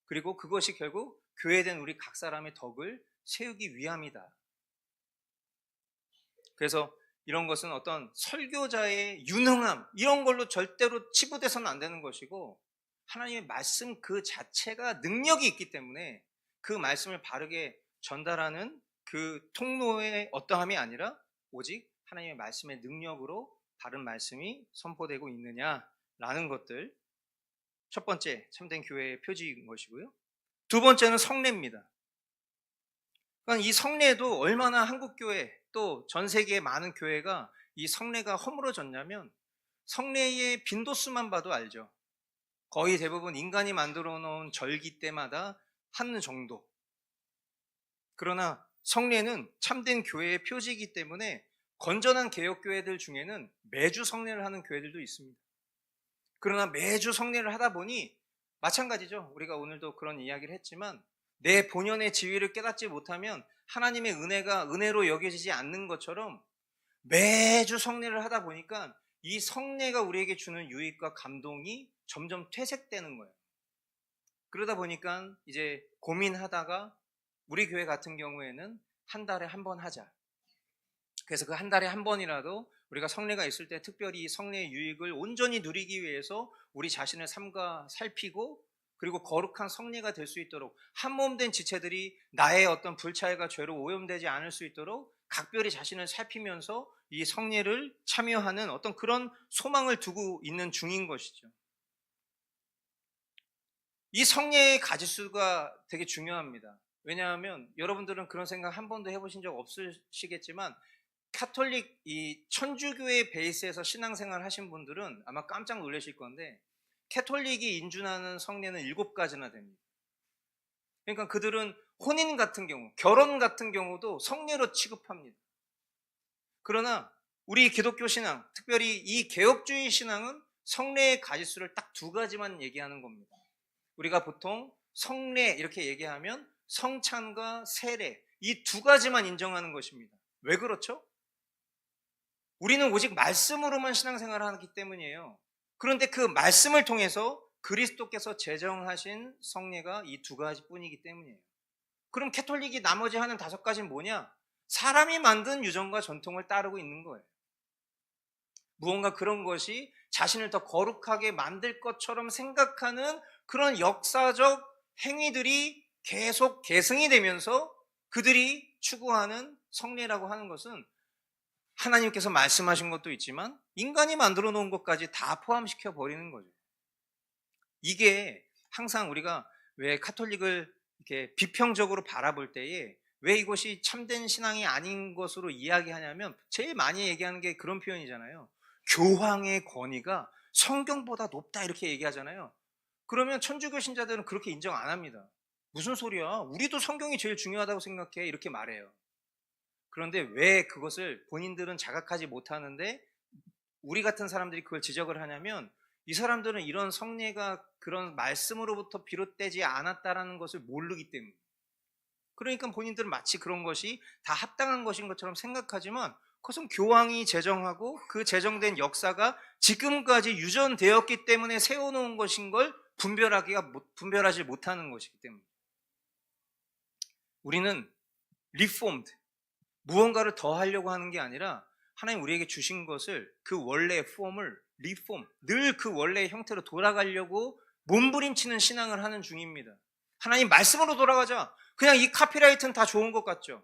그리고 그것이 결국 교회된 우리 각 사람의 덕을 세우기 위함이다. 그래서 이런 것은 어떤 설교자의 유능함 이런 걸로 절대로 치부돼서는 안 되는 것이고, 하나님의 말씀 그 자체가 능력이 있기 때문에 그 말씀을 바르게 전달하는 그 통로의 어떠함이 아니라 오직 하나님의 말씀의 능력으로 바른 말씀이 선포되고 있느냐라는 것들, 첫 번째 참된 교회의 표지인 것이고요. 두 번째는 성례입니다. 그러니까 이 성례도 얼마나 한국교회 또 전 세계의 많은 교회가 이 성례가 허물어졌냐면, 성례의 빈도수만 봐도 알죠. 거의 대부분 인간이 만들어 놓은 절기 때마다 하는 정도. 그러나 성례는 참된 교회의 표지이기 때문에 건전한 개혁교회들 중에는 매주 성례를 하는 교회들도 있습니다. 그러나 매주 성례를 하다 보니 마찬가지죠. 우리가 오늘도 그런 이야기를 했지만 내 본연의 지위를 깨닫지 못하면 하나님의 은혜가 은혜로 여겨지지 않는 것처럼 매주 성례를 하다 보니까 이 성례가 우리에게 주는 유익과 감동이 점점 퇴색되는 거예요. 그러다 보니까 이제 고민하다가 우리 교회 같은 경우에는 한 달에 한 번 하자. 그래서 그 한 달에 한 번이라도 우리가 성례가 있을 때 특별히 이 성례의 유익을 온전히 누리기 위해서 우리 자신을 삼가 살피고, 그리고 거룩한 성례가 될 수 있도록 한몸된 지체들이 나의 어떤 불찰과 죄로 오염되지 않을 수 있도록 각별히 자신을 살피면서 이 성례를 참여하는 어떤 그런 소망을 두고 있는 중인 것이죠. 이 성례의 가지수가 되게 중요합니다. 왜냐하면 여러분들은 그런 생각 한 번도 해보신 적 없으시겠지만 카톨릭 이 천주교의 베이스에서 신앙생활 하신 분들은 아마 깜짝 놀라실 건데, 캐톨릭이 인준하는 성례는 7가지나 됩니다. 그러니까 그들은 혼인 같은 경우, 결혼 같은 경우도 성례로 취급합니다. 그러나 우리 기독교 신앙, 특별히 이 개혁주의 신앙은 성례의 가지수를 딱 2가지만 얘기하는 겁니다. 우리가 보통 성례 이렇게 얘기하면 성찬과 세례 이 2가지만 인정하는 것입니다. 왜 그렇죠? 우리는 오직 말씀으로만 신앙생활을 하기 때문이에요. 그런데 그 말씀을 통해서 그리스도께서 제정하신 성례가 이 2가지 뿐이기 때문이에요. 그럼 캐톨릭이 나머지 하는 5가지는 뭐냐? 사람이 만든 유전과 전통을 따르고 있는 거예요. 무언가 그런 것이 자신을 더 거룩하게 만들 것처럼 생각하는 그런 역사적 행위들이 계속 계승이 되면서 그들이 추구하는 성례라고 하는 것은 하나님께서 말씀하신 것도 있지만 인간이 만들어 놓은 것까지 다 포함시켜 버리는 거죠. 이게 항상 우리가 왜 카톨릭을 이렇게 비평적으로 바라볼 때에 왜 이것이 참된 신앙이 아닌 것으로 이야기하냐면, 제일 많이 얘기하는 게 그런 표현이잖아요. 교황의 권위가 성경보다 높다 이렇게 얘기하잖아요. 그러면 천주교 신자들은 그렇게 인정 안 합니다. 무슨 소리야? 우리도 성경이 제일 중요하다고 생각해 이렇게 말해요. 그런데 왜 그것을 본인들은 자각하지 못하는데 우리 같은 사람들이 그걸 지적을 하냐면, 이 사람들은 이런 성례가 그런 말씀으로부터 비롯되지 않았다라는 것을 모르기 때문에. 그러니까 본인들은 마치 그런 것이 다 합당한 것인 것처럼 생각하지만 그것은 교황이 제정하고 그 제정된 역사가 지금까지 유전되었기 때문에 세워놓은 것인 걸 분별하지 못하는 것이기 때문에. 우리는 리폼드, 무언가를 더 하려고 하는 게 아니라 하나님 우리에게 주신 것을 그 원래의 폼을 리폼, 늘 그 원래의 형태로 돌아가려고 몸부림치는 신앙을 하는 중입니다. 하나님 말씀으로 돌아가자. 그냥 이 카피라이트는 다 좋은 것 같죠.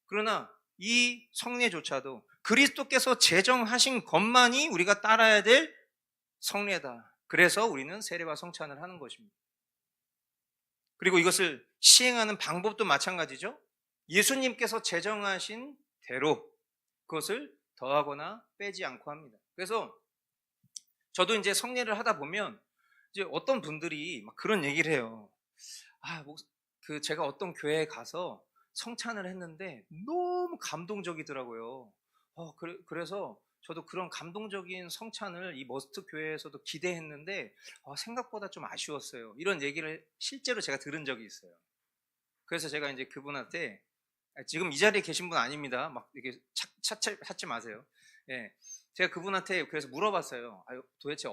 그러나 이 성례조차도 그리스도께서 제정하신 것만이 우리가 따라야 될 성례다. 그래서 우리는 세례와 성찬을 하는 것입니다. 그리고 이것을 시행하는 방법도 마찬가지죠. 예수님께서 제정하신 대로 그것을 더하거나 빼지 않고 합니다. 그래서 저도 이제 성례를 하다 보면 이제 어떤 분들이 막 그런 얘기를 해요. 제가 어떤 교회에 가서 성찬을 했는데 너무 감동적이더라고요. 그래서 저도 그런 감동적인 성찬을 이 머스트 교회에서도 기대했는데 생각보다 좀 아쉬웠어요. 이런 얘기를 실제로 제가 들은 적이 있어요. 그래서 제가 이제 그분한테 지금 이 자리에 계신 분 아닙니다. 막 이렇게 찾지 마세요. 예. 제가 그분한테 그래서 물어봤어요. 도대체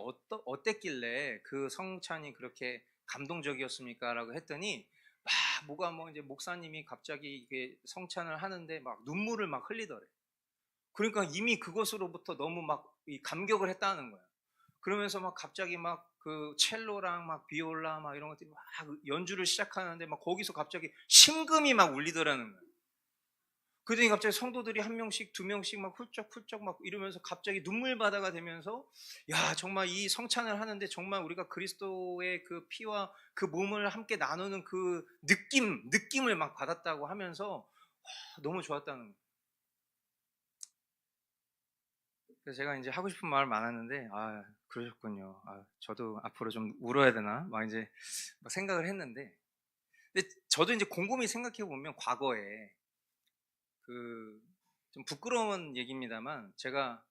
어땠길래 그 성찬이 그렇게 감동적이었습니까? 라고 했더니 이제 목사님이 갑자기 이게 성찬을 하는데 막 눈물을 막 흘리더래. 그러니까 이미 그것으로부터 너무 막 이 감격을 했다는 거야. 그러면서 막 갑자기 막 그 첼로랑 막 비올라 막 이런 것들이 막 연주를 시작하는데 막 거기서 갑자기 심금이 막 울리더라는 거야. 그러더니 갑자기 성도들이 한 명씩 두 명씩 막 훌쩍훌쩍 막 이러면서 갑자기 눈물바다가 되면서 야 정말 이 성찬을 하는데 정말 우리가 그리스도의 그 피와 그 몸을 함께 나누는 그 느낌을 막 받았다고 하면서 너무 좋았다는 거예요. 그래서 제가 이제 하고 싶은 말 많았는데 그러셨군요. 저도 앞으로 좀 울어야 되나 막 이제 막 생각을 했는데, 근데 저도 이제 곰곰이 생각해 보면 과거에 좀 부끄러운 얘기입니다만 제가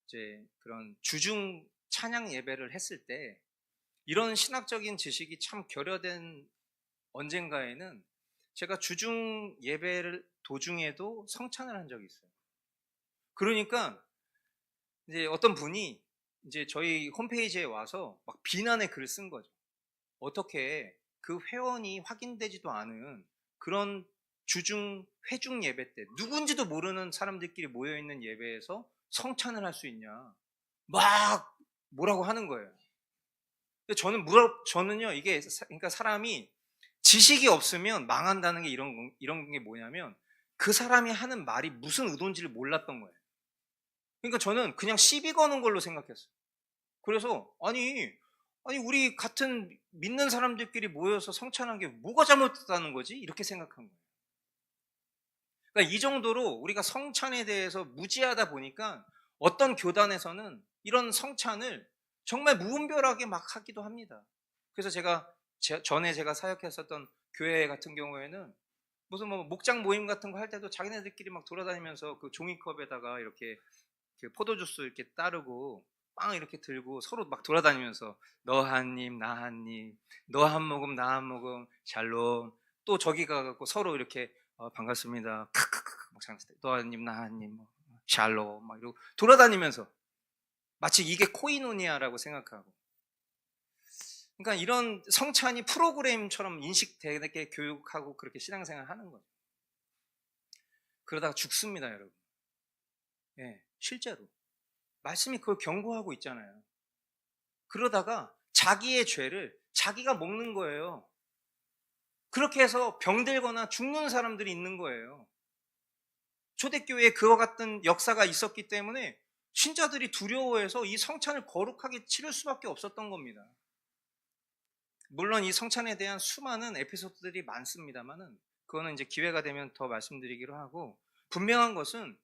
이제 그런 주중 찬양 예배를 했을 때 이런 신학적인 지식이 참 결여된 언젠가에는 제가 주중 예배를 도중에도 성찬을 한 적이 있어요. 그러니까 이제 어떤 분이 이제 저희 홈페이지에 와서 막 비난의 글을 쓴 거죠. 어떻게 그 회원이 확인되지도 않은 그런 회중 예배 때 누군지도 모르는 사람들끼리 모여있는 예배에서 성찬을 할 수 있냐 막 뭐라고 하는 거예요. 근데 저는요 이게 그러니까 사람이 지식이 없으면 망한다는 게 이런 게 뭐냐면 그 사람이 하는 말이 무슨 의도인지를 몰랐던 거예요. 그러니까 저는 그냥 시비 거는 걸로 생각했어요. 그래서 아니 우리 같은 믿는 사람들끼리 모여서 성찬한 게 뭐가 잘못됐다는 거지? 이렇게 생각한 거예요. 그러니까 이 정도로 우리가 성찬에 대해서 무지하다 보니까 어떤 교단에서는 이런 성찬을 정말 무분별하게 막 하기도 합니다. 그래서 전에 제가 사역했었던 교회 같은 경우에는 무슨 목장 모임 같은 거 할 때도 자기네들끼리 막 돌아다니면서 그 종이컵에다가 이렇게 포도주스 이렇게 따르고 빵 이렇게 들고 서로 막 돌아다니면서 너 한 입, 나 한 입, 너 한 모금, 나 한 모금, 샬롬. 또 저기 가갖고 서로 이렇게 반갑습니다. 크크크 막 장난칠 때 너 한 입, 나 한 입, 샬롬 막 이러고 돌아다니면서 마치 이게 코이노니아라고 생각하고. 그러니까 이런 성찬이 프로그램처럼 인식되게 교육하고 그렇게 신앙생활 하는 거죠. 그러다가 죽습니다, 여러분. 예, 실제로. 말씀이 그걸 경고하고 있잖아요. 그러다가 자기의 죄를 자기가 먹는 거예요. 그렇게 해서 병들거나 죽는 사람들이 있는 거예요. 초대교회에 그와 같은 역사가 있었기 때문에 신자들이 두려워해서 이 성찬을 거룩하게 치를 수밖에 없었던 겁니다. 물론 이 성찬에 대한 수많은 에피소드들이 많습니다만은 그거는 이제 기회가 되면 더 말씀드리기로 하고, 분명한 것은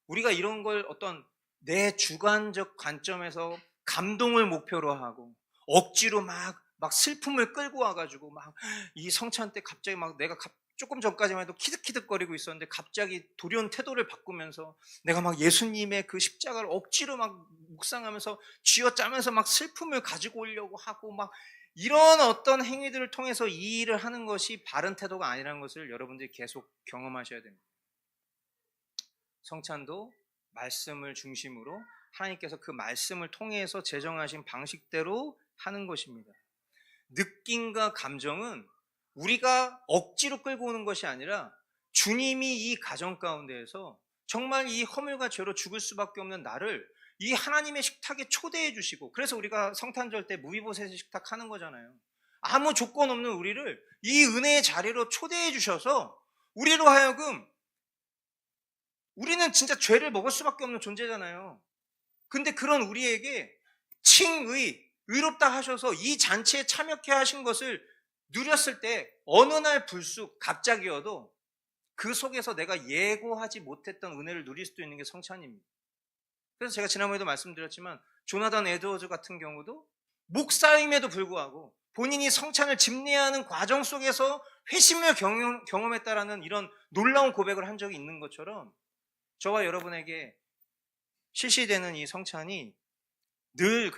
우리가 이런 걸 어떤 내 주관적 관점에서 감동을 목표로 하고 억지로 막 슬픔을 끌고 와가지고 막 이 성찬 때 갑자기 막 내가 조금 전까지만 해도 키득키득거리고 있었는데 갑자기 돌이온 태도를 바꾸면서 내가 막 예수님의 그 십자가를 억지로 막 묵상하면서 쥐어짜면서 막 슬픔을 가지고 오려고 하고 막 이런 어떤 행위들을 통해서 이 일을 하는 것이 바른 태도가 아니라는 것을 여러분들이 계속 경험하셔야 됩니다. 성찬도 말씀을 중심으로 하나님께서 그 말씀을 통해서 제정하신 방식대로 하는 것입니다. 느낌과 감정은 우리가 억지로 끌고 오는 것이 아니라 주님이 이 가정 가운데에서 정말 이 허물과 죄로 죽을 수밖에 없는 나를 이 하나님의 식탁에 초대해 주시고, 그래서 우리가 성탄절 때 무비보셋의 식탁 하는 거잖아요. 아무 조건 없는 우리를 이 은혜의 자리로 초대해 주셔서 우리로 하여금, 우리는 진짜 죄를 먹을 수밖에 없는 존재잖아요. 근데 그런 우리에게 칭의, 의롭다 하셔서 이 잔치에 참여케 하신 것을 누렸을 때 어느 날 불쑥 갑자기여도 그 속에서 내가 예고하지 못했던 은혜를 누릴 수도 있는 게 성찬입니다. 그래서 제가 지난번에도 말씀드렸지만 조나단 에드워즈 같은 경우도 목사임에도 불구하고 본인이 성찬을 집례하는 과정 속에서 회심을 경험했다라는 이런 놀라운 고백을 한 적이 있는 것처럼 저와 여러분에게 실시되는 이 성찬이 늘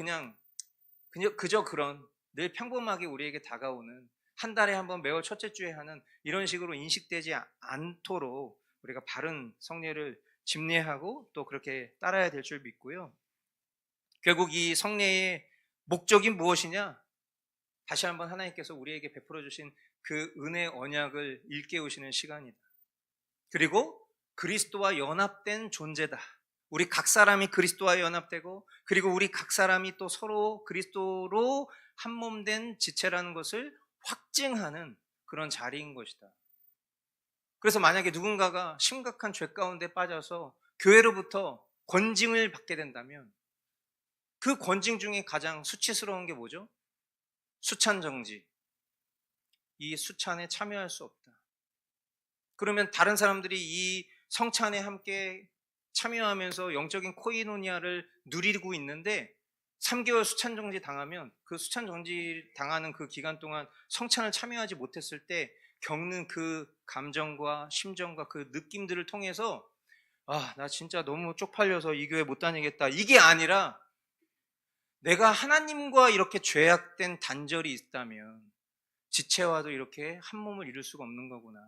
그저 그런 늘 평범하게 우리에게 다가오는 한 달에 한 번 매월 첫째 주에 하는 이런 식으로 인식되지 않도록 우리가 바른 성례를 집례하고 또 그렇게 따라야 될 줄 믿고요. 결국 이 성례의 목적이 무엇이냐? 다시 한번 하나님께서 우리에게 베풀어 주신 그 은혜 언약을 일깨우시는 시간이다. 그리고 그리스도와 연합된 존재다. 우리 각 사람이 그리스도와 연합되고 그리고 우리 각 사람이 또 서로 그리스도로 한몸된 지체라는 것을 확증하는 그런 자리인 것이다. 그래서 만약에 누군가가 심각한 죄 가운데 빠져서 교회로부터 권징을 받게 된다면 그 권징 중에 가장 수치스러운 게 뭐죠? 수찬정지. 이 수찬에 참여할 수 없다. 그러면 다른 사람들이 이 성찬에 함께 참여하면서 영적인 코이노니아를 누리고 있는데 3개월 수찬정지 당하면 그 수찬정지 당하는 그 기간 동안 성찬을 참여하지 못했을 때 겪는 그 감정과 심정과 그 느낌들을 통해서 나 진짜 너무 쪽팔려서 이 교회 못 다니겠다. 이게 아니라 내가 하나님과 이렇게 죄악된 단절이 있다면 지체와도 이렇게 한 몸을 이룰 수가 없는 거구나.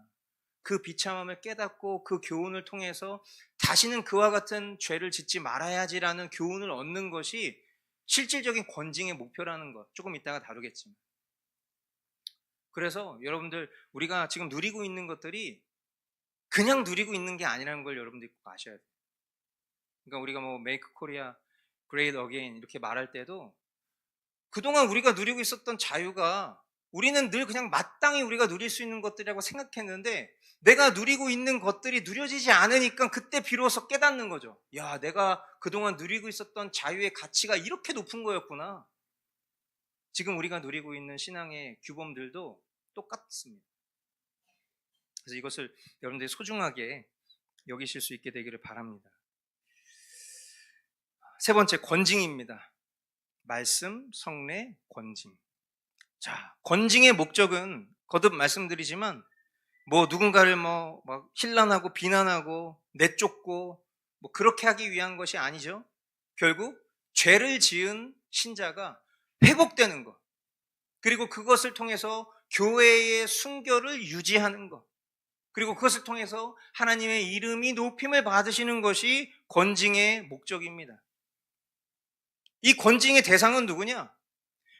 그 비참함을 깨닫고 그 교훈을 통해서 다시는 그와 같은 죄를 짓지 말아야지라는 교훈을 얻는 것이 실질적인 권징의 목표라는 것. 조금 이따가 다루겠지만. 그래서 여러분들 우리가 지금 누리고 있는 것들이 그냥 누리고 있는 게 아니라는 걸 여러분들이 꼭 아셔야 돼요. 그러니까 우리가 뭐 Make Korea Great Again 이렇게 말할 때도 그동안 우리가 누리고 있었던 자유가 우리는 늘 그냥 마땅히 우리가 누릴 수 있는 것들이라고 생각했는데 내가 누리고 있는 것들이 누려지지 않으니까 그때 비로소 깨닫는 거죠. 야, 내가 그동안 누리고 있었던 자유의 가치가 이렇게 높은 거였구나. 지금 우리가 누리고 있는 신앙의 규범들도 똑같습니다. 그래서 이것을 여러분들이 소중하게 여기실 수 있게 되기를 바랍니다. 세 번째, 권징입니다. 말씀, 성례, 권징. 자, 권징의 목적은 거듭 말씀드리지만 뭐 누군가를 막 힐난하고 비난하고 내쫓고 뭐 그렇게 하기 위한 것이 아니죠. 결국 죄를 지은 신자가 회복되는 것, 그리고 그것을 통해서 교회의 순결을 유지하는 것, 그리고 그것을 통해서 하나님의 이름이 높임을 받으시는 것이 권징의 목적입니다. 이 권징의 대상은 누구냐?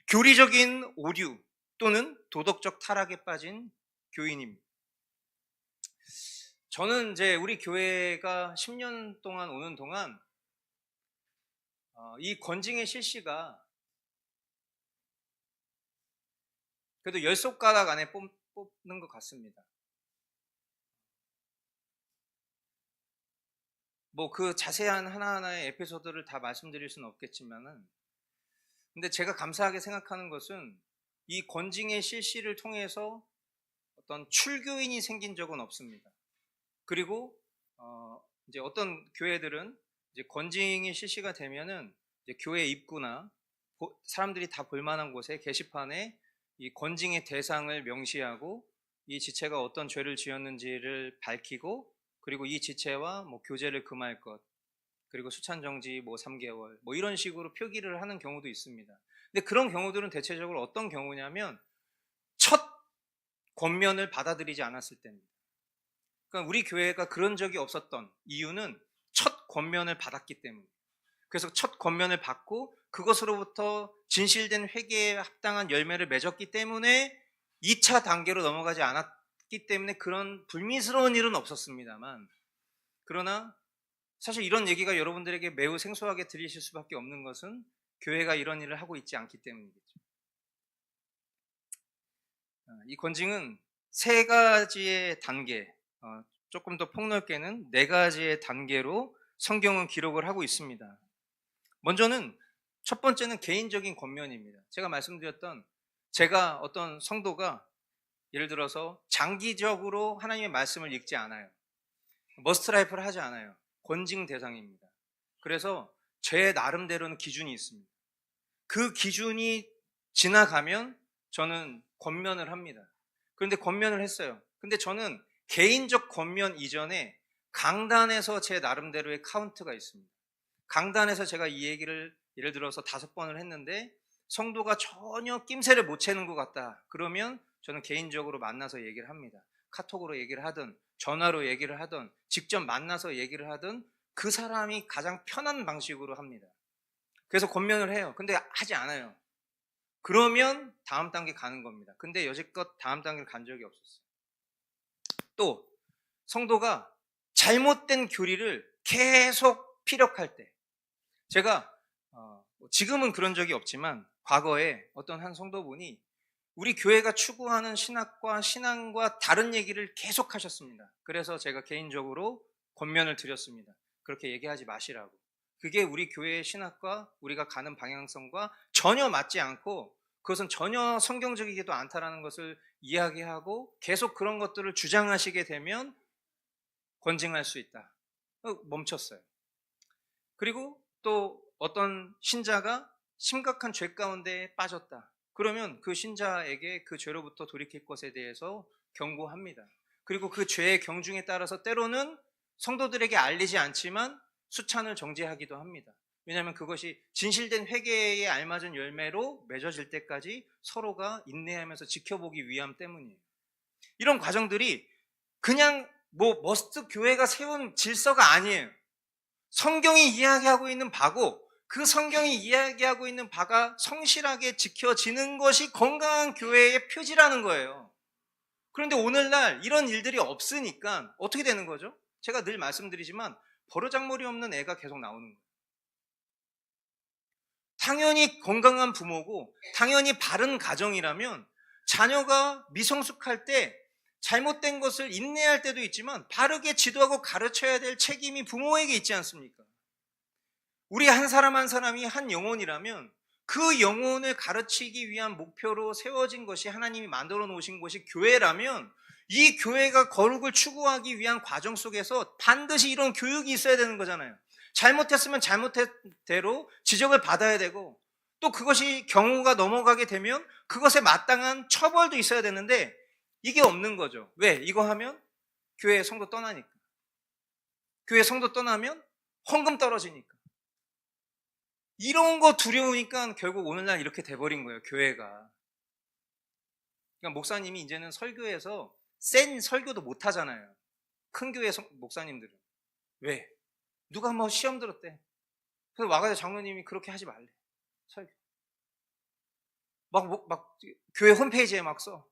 교리적인 오류 또는 도덕적 타락에 빠진 교인입니다. 저는 이제 우리 교회가 10년 동안 오는 동안 이 권징의 실시가 그래도 10손가락 안에 뽑는 것 같습니다. 뭐 그 자세한 하나하나의 에피소드를 다 말씀드릴 수는 없겠지만은 근데 제가 감사하게 생각하는 것은 이 권징의 실시를 통해서 어떤 출교인이 생긴 적은 없습니다. 그리고 이제 어떤 교회들은 이제 권징이 실시가 되면은 이제 교회 입구나 사람들이 다 볼만한 곳에 게시판에 이 권징의 대상을 명시하고 이 지체가 어떤 죄를 지었는지를 밝히고 그리고 이 지체와 뭐 교제를 금할 것 그리고 수찬정지 뭐 3개월 뭐 이런 식으로 표기를 하는 경우도 있습니다. 근데 그런 경우들은 대체적으로 어떤 경우냐면 첫 권면을 받아들이지 않았을 때입니다. 그러니까 우리 교회가 그런 적이 없었던 이유는 첫 권면을 받았기 때문에. 그래서 첫 권면을 받고 그것으로부터 진실된 회개에 합당한 열매를 맺었기 때문에 2차 단계로 넘어가지 않았기 때문에 그런 불미스러운 일은 없었습니다만, 그러나 사실 이런 얘기가 여러분들에게 매우 생소하게 들리실 수밖에 없는 것은 교회가 이런 일을 하고 있지 않기 때문이겠죠. 이 권징은 세 가지의 단계, 조금 더 폭넓게는 네 가지의 단계로 성경은 기록을 하고 있습니다. 먼저는 첫 번째는 개인적인 권면입니다. 제가 말씀드렸던 제가 어떤 성도가 예를 들어서 장기적으로 하나님의 말씀을 읽지 않아요. 머스트라이프를 하지 않아요. 권징 대상입니다. 그래서 제 나름대로는 기준이 있습니다. 그 기준이 지나가면 저는 권면을 합니다. 그런데 권면을 했어요. 근데 저는 개인적 권면 이전에 강단에서 제 나름대로의 카운트가 있습니다. 강단에서 제가 이 얘기를 예를 들어서 5번을 했는데 성도가 전혀 낌새를 못 채는 것 같다. 그러면 저는 개인적으로 만나서 얘기를 합니다. 카톡으로 얘기를 하든 전화로 얘기를 하든 직접 만나서 얘기를 하든 그 사람이 가장 편한 방식으로 합니다. 그래서 권면을 해요. 근데 하지 않아요. 그러면 다음 단계 가는 겁니다. 근데 여지껏 다음 단계를 간 적이 없었어요. 또 성도가 잘못된 교리를 계속 피력할 때, 제가 지금은 그런 적이 없지만 과거에 어떤 한 성도분이 우리 교회가 추구하는 신앙과 다른 얘기를 계속 하셨습니다. 그래서 제가 개인적으로 권면을 드렸습니다. 그렇게 얘기하지 마시라고. 그게 우리 교회의 신학과 우리가 가는 방향성과 전혀 맞지 않고 그것은 전혀 성경적이지도 않다라는 것을 이야기하고 계속 그런 것들을 주장하시게 되면 권징할 수 있다. 멈췄어요. 그리고 또 어떤 신자가 심각한 죄 가운데 빠졌다. 그러면 그 신자에게 그 죄로부터 돌이킬 것에 대해서 경고합니다. 그리고 그 죄의 경중에 따라서 때로는 성도들에게 알리지 않지만 수찬을 정죄하기도 합니다. 왜냐하면 그것이 진실된 회개에 알맞은 열매로 맺어질 때까지 서로가 인내하면서 지켜보기 위함 때문이에요. 이런 과정들이 그냥 머스트 교회가 세운 질서가 아니에요. 성경이 이야기하고 있는 바고 그 성경이 이야기하고 있는 바가 성실하게 지켜지는 것이 건강한 교회의 표지라는 거예요. 그런데 오늘날 이런 일들이 없으니까 어떻게 되는 거죠? 제가 늘 말씀드리지만 버르장머리 없는 애가 계속 나오는 거예요. 당연히 건강한 부모고 당연히 바른 가정이라면 자녀가 미성숙할 때 잘못된 것을 인내할 때도 있지만 바르게 지도하고 가르쳐야 될 책임이 부모에게 있지 않습니까? 우리 한 사람 한 사람이 한 영혼이라면 그 영혼을 가르치기 위한 목표로 세워진 것이 하나님이 만들어 놓으신 것이 교회라면 이 교회가 거룩을 추구하기 위한 과정 속에서 반드시 이런 교육이 있어야 되는 거잖아요. 잘못했으면 잘못한 대로 지적을 받아야 되고 또 그것이 경우가 넘어가게 되면 그것에 마땅한 처벌도 있어야 되는데 이게 없는 거죠. 왜? 이거 하면 교회 성도 떠나니까. 교회 성도 떠나면 헌금 떨어지니까. 이런 거 두려우니까 결국 오늘날 이렇게 돼버린 거예요, 교회가. 그러니까 목사님이 이제는 설교에서 센 설교도 못 하잖아요. 큰 교회 목사님들은. 왜? 누가 뭐 시험 들었대. 그래서 와가지고 장로님이 그렇게 하지 말래. 설교. 막 교회 홈페이지에 막 써.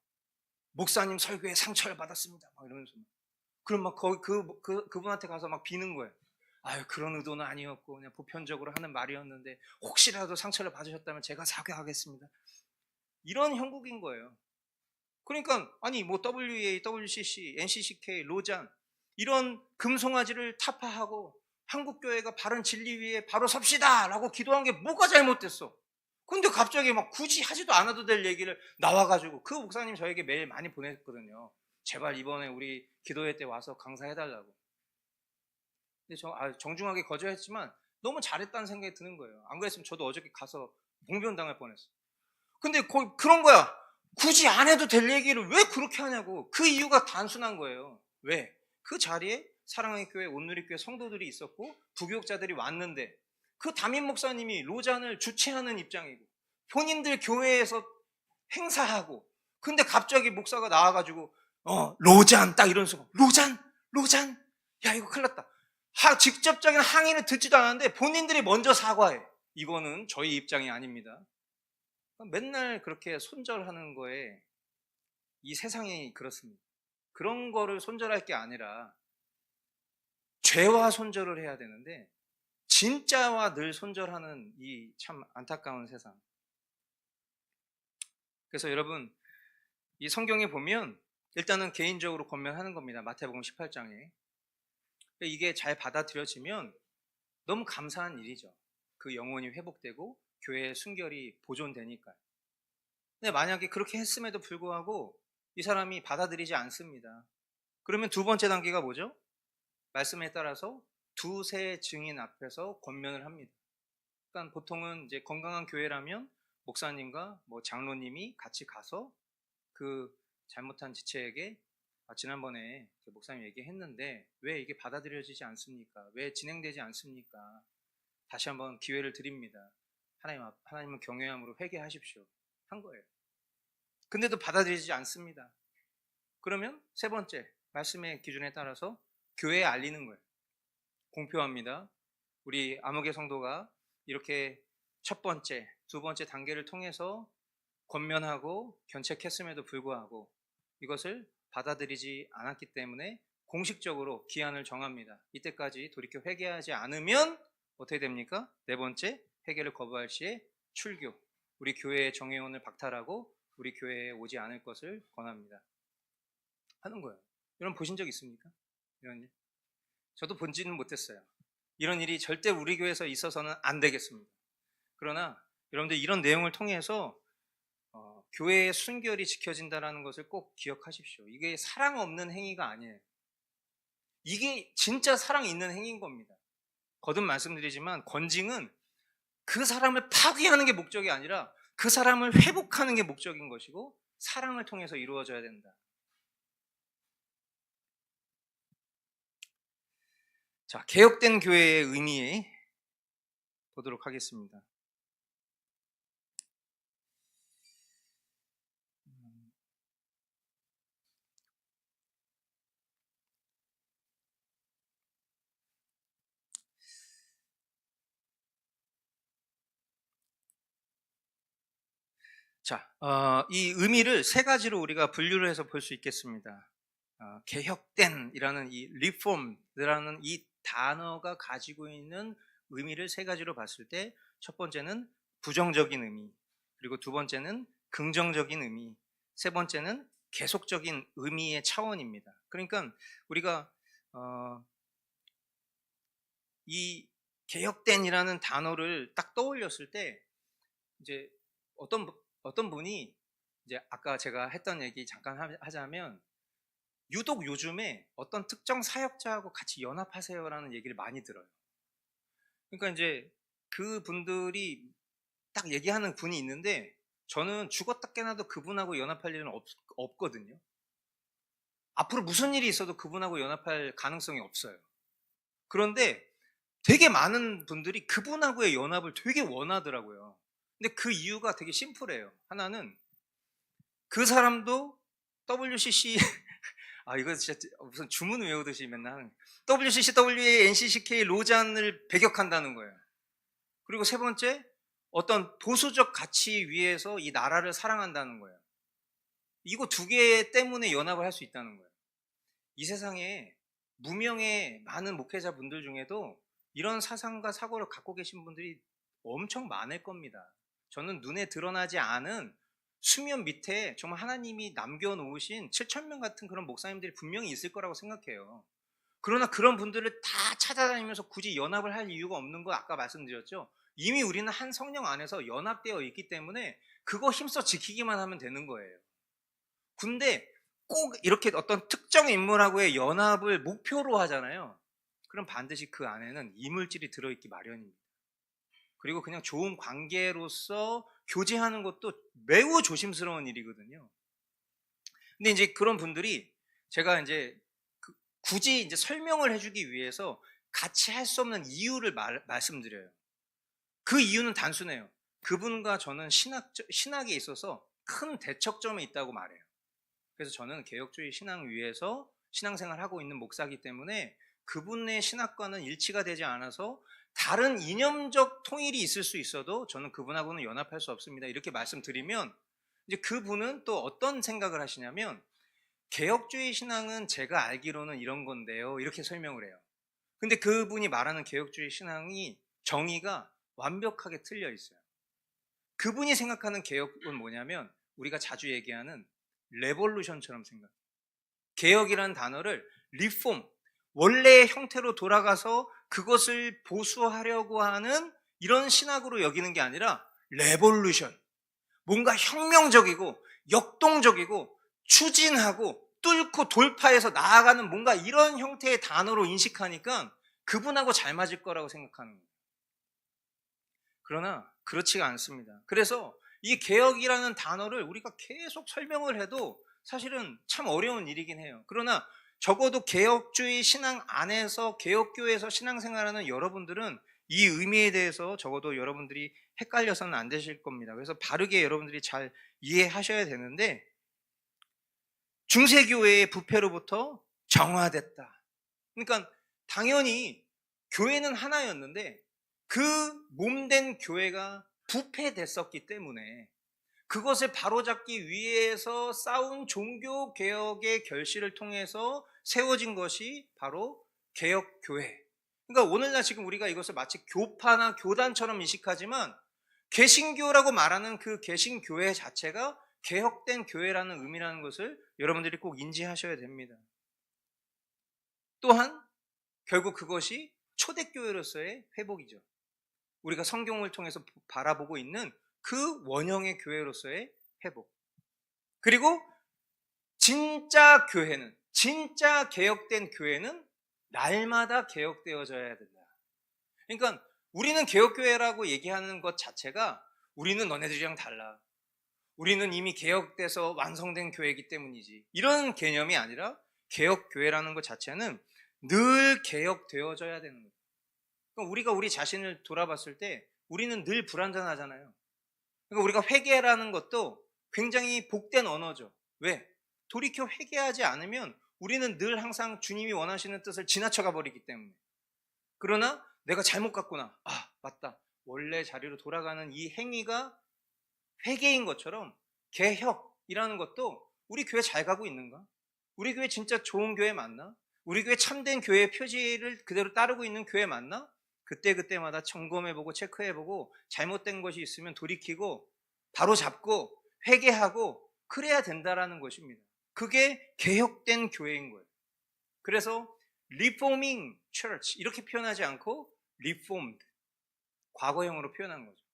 목사님 설교에 상처를 받았습니다. 막 이러면서. 그럼 막 그분한테 가서 막 비는 거예요. 아유, 그런 의도는 아니었고 그냥 보편적으로 하는 말이었는데 혹시라도 상처를 받으셨다면 제가 사과하겠습니다. 이런 형국인 거예요. 그러니까 아니 뭐 WEA, WCC, NCCK, 로잔 이런 금송아지를 타파하고 한국교회가 바른 진리 위에 바로 섭시다 라고 기도한 게 뭐가 잘못됐어? 근데 갑자기 막 굳이 하지도 않아도 될 얘기를 나와가지고 그 목사님 저에게 메일 많이 보냈거든요. 제발 이번에 우리 기도회 때 와서 강사해달라고. 근데 정중하게 거절했지만 너무 잘했다는 생각이 드는 거예요. 안 그랬으면 저도 어저께 가서 봉변당할 뻔했어요. 근데 그런 거야. 굳이 안 해도 될 얘기를 왜 그렇게 하냐고. 그 이유가 단순한 거예요. 왜? 그 자리에 사랑의 교회, 온누리교회 성도들이 있었고 부교육자들이 왔는데 그 담임 목사님이 로잔을 주최하는 입장이고 본인들 교회에서 행사하고 근데 갑자기 목사가 나와가지고 로잔 딱 이런 식으로 로잔 야 이거 큰일 났다. 직접적인 항의를 듣지도 않았는데 본인들이 먼저 사과해. 이거는 저희 입장이 아닙니다. 맨날 그렇게 손절하는 거에 이 세상이 그렇습니다. 그런 거를 손절할 게 아니라 죄와 손절을 해야 되는데 진짜와 늘 손절하는 이 참 안타까운 세상. 그래서 여러분 이 성경에 보면 일단은 개인적으로 권면하는 겁니다. 마태복음 18장에. 이게 잘 받아들여지면 너무 감사한 일이죠. 그 영혼이 회복되고 교회의 순결이 보존되니까요. 근데 만약에 그렇게 했음에도 불구하고 이 사람이 받아들이지 않습니다. 그러면 두 번째 단계가 뭐죠? 말씀에 따라서 두세 증인 앞에서 권면을 합니다. 그러니까 보통은 이제 건강한 교회라면 목사님과 뭐 장로님이 같이 가서 그 잘못한 지체에게 지난번에 목사님 얘기했는데 왜 이게 받아들여지지 않습니까? 왜 진행되지 않습니까? 다시 한번 기회를 드립니다. 하나님은 경외함으로 회개하십시오. 한 거예요. 근데도 받아들이지 않습니다. 그러면 세 번째, 말씀의 기준에 따라서 교회에 알리는 거예요. 공표합니다. 우리 암흑의 성도가 이렇게 첫 번째, 두 번째 단계를 통해서 권면하고 견책했음에도 불구하고 이것을 받아들이지 않았기 때문에 공식적으로 기한을 정합니다. 이때까지 돌이켜 회개하지 않으면 어떻게 됩니까? 네 번째, 회개를 거부할 시에 출교, 우리 교회의 정회원을 박탈하고 우리 교회에 오지 않을 것을 권합니다. 하는 거예요. 이런 보신 적 있습니까? 이런 일? 저도 본지는 못했어요. 이런 일이 절대 우리 교회에서 있어서는 안 되겠습니다. 그러나 여러분들 이런 내용을 통해서 교회의 순결이 지켜진다는 것을 꼭 기억하십시오. 이게 사랑 없는 행위가 아니에요. 이게 진짜 사랑 있는 행위인 겁니다. 거듭 말씀드리지만 권징은 그 사람을 파괴하는 게 목적이 아니라 그 사람을 회복하는 게 목적인 것이고 사랑을 통해서 이루어져야 된다. 자, 개혁된 교회의 의미 보도록 하겠습니다. 자, 이 의미를 세 가지로 우리가 분류를 해서 볼 수 있겠습니다. 개혁된이라는 이 reformed라는 이 단어가 가지고 있는 의미를 세 가지로 봤을 때 첫 번째는 부정적인 의미, 그리고 두 번째는 긍정적인 의미, 세 번째는 계속적인 의미의 차원입니다. 그러니까 우리가 이 개혁된이라는 단어를 딱 떠올렸을 때 이제 어떤 분이 이제 아까 제가 했던 얘기 잠깐 하자면 유독 요즘에 어떤 특정 사역자하고 같이 연합하세요라는 얘기를 많이 들어요. 그러니까 이제 그 분들이 딱 얘기하는 분이 있는데 저는 죽었다 깨나도 그분하고 연합할 일은 없거든요. 앞으로 무슨 일이 있어도 그분하고 연합할 가능성이 없어요. 그런데 되게 많은 분들이 그분하고의 연합을 되게 원하더라고요. 근데 그 이유가 되게 심플해요. 하나는 그 사람도 WCC 이거 진짜 무슨 주문 외우듯이 맨날 WCC, WA, NCCK, 로잔을 배격한다는 거예요. 그리고 세 번째, 어떤 보수적 가치 위에서 이 나라를 사랑한다는 거예요. 이거 두 개 때문에 연합을 할 수 있다는 거예요. 이 세상에 무명의 많은 목회자분들 중에도 이런 사상과 사고를 갖고 계신 분들이 엄청 많을 겁니다. 저는 눈에 드러나지 않은 수면 밑에 정말 하나님이 남겨놓으신 7,000명 같은 그런 목사님들이 분명히 있을 거라고 생각해요. 그러나 그런 분들을 다 찾아다니면서 굳이 연합을 할 이유가 없는 거 아까 말씀드렸죠. 이미 우리는 한 성령 안에서 연합되어 있기 때문에 그거 힘써 지키기만 하면 되는 거예요. 근데 꼭 이렇게 어떤 특정 인물하고의 연합을 목표로 하잖아요. 그럼 반드시 그 안에는 이물질이 들어있기 마련입니다. 그리고 그냥 좋은 관계로서 교제하는 것도 매우 조심스러운 일이거든요. 근데 이제 그런 분들이 제가 이제 굳이 이제 설명을 해주기 위해서 같이 할 수 없는 이유를 말씀드려요. 그 이유는 단순해요. 그분과 저는 신학에 있어서 큰 대척점에 있다고 말해요. 그래서 저는 개혁주의 신앙 위에서 신앙생활을 하고 있는 목사이기 때문에 그분의 신학과는 일치가 되지 않아서 다른 이념적 통일이 있을 수 있어도 저는 그분하고는 연합할 수 없습니다. 이렇게 말씀드리면 이제 그분은 또 어떤 생각을 하시냐면 개혁주의 신앙은 제가 알기로는 이런 건데요. 이렇게 설명을 해요. 근데 그분이 말하는 개혁주의 신앙이 정의가 완벽하게 틀려 있어요. 그분이 생각하는 개혁은 뭐냐면 우리가 자주 얘기하는 레볼루션처럼 생각해요. 개혁이라는 단어를 리폼, 원래의 형태로 돌아가서 그것을 보수하려고 하는 이런 신학으로 여기는 게 아니라 레볼루션, 뭔가 혁명적이고 역동적이고 추진하고 뚫고 돌파해서 나아가는 뭔가 이런 형태의 단어로 인식하니까 그분하고 잘 맞을 거라고 생각하는 거예요. 그러나 그렇지가 않습니다. 그래서 이 개혁이라는 단어를 우리가 계속 설명을 해도 사실은 참 어려운 일이긴 해요. 그러나 적어도 개혁주의 신앙 안에서 개혁교회에서 신앙생활하는 여러분들은 이 의미에 대해서 적어도 여러분들이 헷갈려서는 안 되실 겁니다. 그래서 바르게 여러분들이 잘 이해하셔야 되는데, 중세교회의 부패로부터 정화됐다. 그러니까 당연히 교회는 하나였는데 그 몸된 교회가 부패됐었기 때문에 그것을 바로잡기 위해서 싸운 종교개혁의 결실을 통해서 세워진 것이 바로 개혁교회. 그러니까 오늘날 지금 우리가 이것을 마치 교파나 교단처럼 인식하지만 개신교라고 말하는 그 개신교회 자체가 개혁된 교회라는 의미라는 것을 여러분들이 꼭 인지하셔야 됩니다. 또한 결국 그것이 초대교회로서의 회복이죠. 우리가 성경을 통해서 바라보고 있는 그 원형의 교회로서의 회복. 그리고 진짜 교회는, 진짜 개혁된 교회는 날마다 개혁되어져야 된다. 그러니까 우리는 개혁교회라고 얘기하는 것 자체가 우리는 너네들이랑 달라, 우리는 이미 개혁돼서 완성된 교회이기 때문이지, 이런 개념이 아니라 개혁교회라는 것 자체는 늘 개혁되어져야 되는 거예요. 그러니까 우리가 우리 자신을 돌아봤을 때 우리는 늘 불완전하잖아요. 그러니까 우리가 회개라는 것도 굉장히 복된 언어죠. 왜? 돌이켜 회개하지 않으면 우리는 늘 항상 주님이 원하시는 뜻을 지나쳐가 버리기 때문에. 그러나 내가 잘못 갔구나, 아 맞다, 원래 자리로 돌아가는 이 행위가 회개인 것처럼 개혁이라는 것도 우리 교회 잘 가고 있는가? 우리 교회 진짜 좋은 교회 맞나? 우리 교회 참된 교회의 표지를 그대로 따르고 있는 교회 맞나? 그때그때마다 점검해보고 체크해보고 잘못된 것이 있으면 돌이키고 바로 잡고 회개하고 그래야 된다라는 것입니다. 그게 개혁된 교회인 거예요. 그래서 reforming church 이렇게 표현하지 않고 reformed, 과거형으로 표현한 거죠.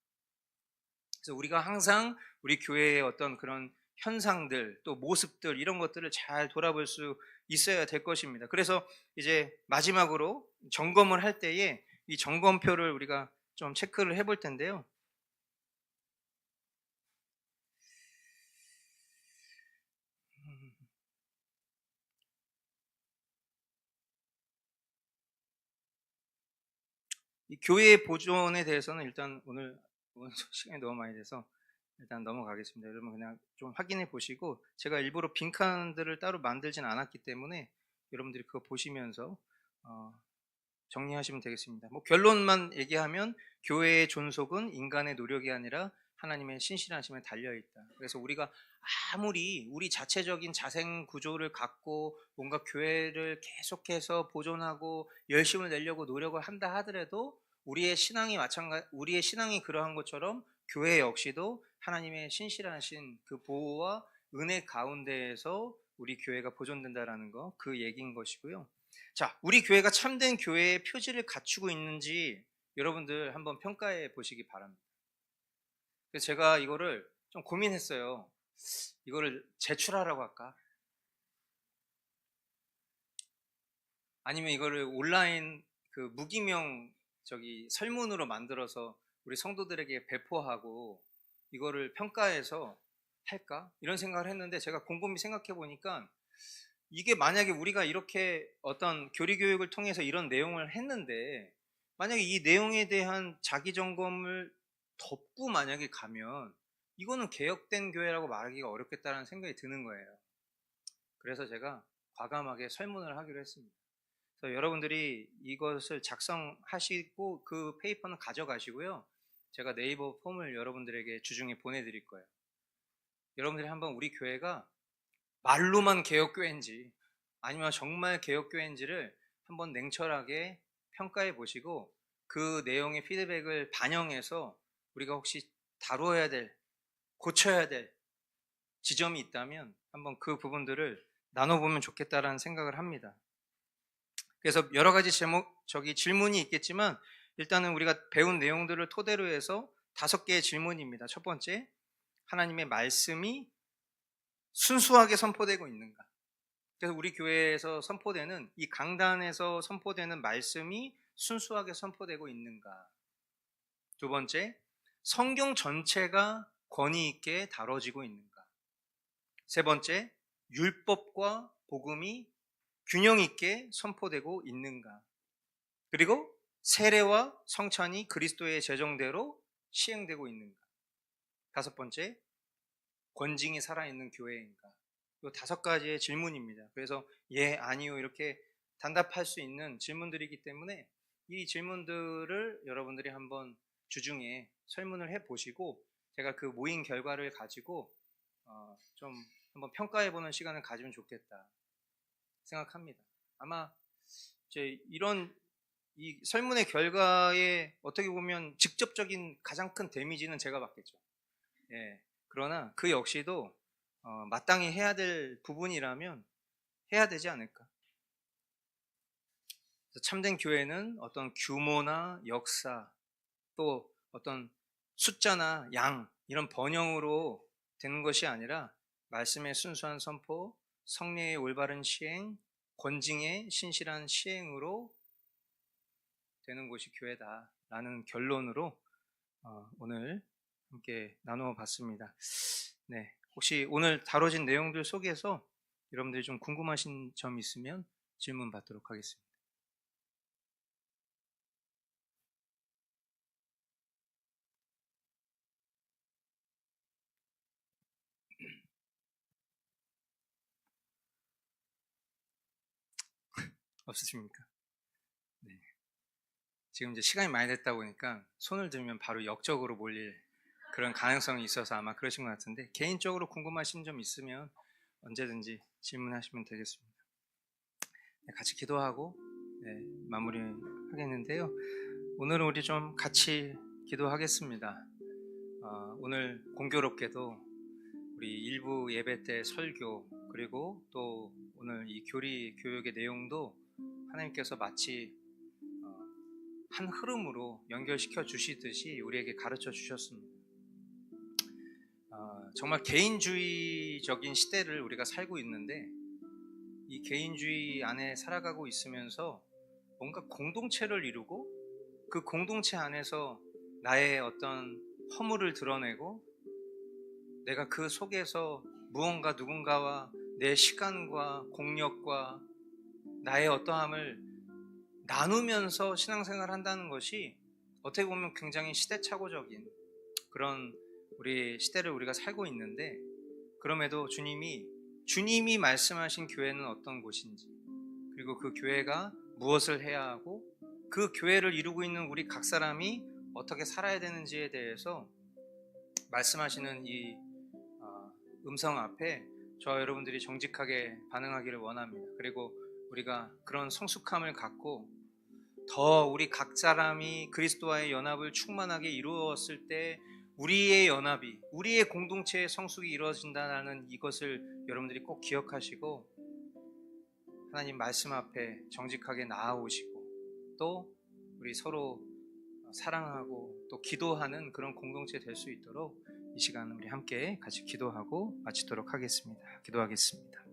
그래서 우리가 항상 우리 교회의 어떤 그런 현상들 또 모습들 이런 것들을 잘 돌아볼 수 있어야 될 것입니다. 그래서 이제 마지막으로 점검을 할 때에 이 점검표를 우리가 좀 체크를 해볼 텐데요. 이 교회의 보존에 대해서는 일단 오늘 시간이 너무 많이 돼서 일단 넘어가겠습니다. 여러분 그냥 좀 확인해 보시고, 제가 일부러 빈칸들을 따로 만들진 않았기 때문에 여러분들이 그거 보시면서 정리하시면 되겠습니다. 뭐 결론만 얘기하면 교회의 존속은 인간의 노력이 아니라 하나님의 신실하심에 달려있다. 그래서 우리가 아무리 우리 자체적인 자생 구조를 갖고 뭔가 교회를 계속해서 보존하고 열심을 내려고 노력을 한다 하더라도 우리의 신앙이 그러한 것처럼 교회 역시도 하나님의 신실하신 그 보호와 은혜 가운데에서 우리 교회가 보존된다라는 거, 그 얘기인 것이고요. 자, 우리 교회가 참된 교회의 표지를 갖추고 있는지 여러분들 한번 평가해 보시기 바랍니다. 그래서 제가 이거를 좀 고민했어요. 이거를 제출하라고 할까? 아니면 이거를 온라인 그 무기명 설문으로 만들어서 우리 성도들에게 배포하고 이거를 평가해서 할까? 이런 생각을 했는데, 제가 곰곰이 생각해 보니까 이게 만약에 우리가 이렇게 어떤 교리교육을 통해서 이런 내용을 했는데 만약에 이 내용에 대한 자기 점검을 덮고 만약에 가면 이거는 개혁된 교회라고 말하기가 어렵겠다는 생각이 드는 거예요. 그래서 제가 과감하게 설문을 하기로 했습니다. 그래서 여러분들이 이것을 작성하시고 그 페이퍼는 가져가시고요. 제가 네이버 폼을 여러분들에게 주중에 보내드릴 거예요. 여러분들이 한번 우리 교회가 말로만 개혁교회인지 아니면 정말 개혁교회인지를 한번 냉철하게 평가해 보시고 그 내용의 피드백을 반영해서 우리가 혹시 다루어야 될, 고쳐야 될 지점이 있다면 한번 그 부분들을 나눠보면 좋겠다라는 생각을 합니다. 그래서 여러 가지 질문이 있겠지만 일단은 우리가 배운 내용들을 토대로 해서 5개의 질문입니다. 첫 번째, 하나님의 말씀이 순수하게 선포되고 있는가? 그래서 우리 교회에서 선포되는, 이 강단에서 선포되는 말씀이 순수하게 선포되고 있는가? 두 번째, 성경 전체가 권위 있게 다뤄지고 있는가? 세 번째, 율법과 복음이 균형 있게 선포되고 있는가? 그리고 세례와 성찬이 그리스도의 제정대로 시행되고 있는가? 다섯 번째, 권징이 살아있는 교회인가? 이 5가지의 질문입니다. 그래서 예, 아니요 이렇게 단답할 수 있는 질문들이기 때문에 이 질문들을 여러분들이 한번 주중에 설문을 해보시고 제가 그 모인 결과를 가지고 좀 한번 평가해보는 시간을 가지면 좋겠다 생각합니다. 아마 이제 이런 이 설문의 결과에 어떻게 보면 직접적인 가장 큰 데미지는 제가 받겠죠. 예. 그러나 그 역시도 마땅히 해야 될 부분이라면 해야 되지 않을까. 참된 교회는 어떤 규모나 역사 또 어떤 숫자나 양 이런 번영으로 되는 것이 아니라 말씀의 순수한 선포, 성례의 올바른 시행, 권징의 신실한 시행으로 되는 곳이 교회다라는 결론으로 오늘 함께 나누어 봤습니다. 네, 혹시 오늘 다뤄진 내용들 속에서 여러분들이 좀 궁금하신 점 있으면 질문 받도록 하겠습니다. 없으십니까? 네. 지금 이제 시간이 많이 됐다 보니까 손을 들면 바로 역적으로 몰릴 그런 가능성이 있어서 아마 그러신 것 같은데 개인적으로 궁금하신 점 있으면 언제든지 질문하시면 되겠습니다. 네, 같이 기도하고 네, 마무리하겠는데요. 오늘은 우리 좀 같이 기도하겠습니다. 오늘 공교롭게도 우리 일부 예배 때 설교 그리고 또 오늘 이 교리 교육의 내용도 하나님께서 마치 한 흐름으로 연결시켜 주시듯이 우리에게 가르쳐 주셨습니다. 정말 개인주의적인 시대를 우리가 살고 있는데 이 개인주의 안에 살아가고 있으면서 뭔가 공동체를 이루고 그 공동체 안에서 나의 어떤 허물을 드러내고 내가 그 속에서 무언가 누군가와 내 시간과 공력과 나의 어떠함을 나누면서 신앙생활을 한다는 것이 어떻게 보면 굉장히 시대착오적인 그런 우리 시대를 우리가 살고 있는데 그럼에도 주님이 말씀하신 교회는 어떤 곳인지 그리고 그 교회가 무엇을 해야 하고 그 교회를 이루고 있는 우리 각 사람이 어떻게 살아야 되는지에 대해서 말씀하시는 이 음성 앞에 저와 여러분들이 정직하게 반응하기를 원합니다. 그리고 우리가 그런 성숙함을 갖고 더 우리 각 사람이 그리스도와의 연합을 충만하게 이루었을 때 우리의 연합이 우리의 공동체의 성숙이 이루어진다는 이것을 여러분들이 꼭 기억하시고 하나님 말씀 앞에 정직하게 나아오시고 또 우리 서로 사랑하고 또 기도하는 그런 공동체 될 수 있도록 이 시간 우리 함께 같이 기도하고 마치도록 하겠습니다. 기도하겠습니다.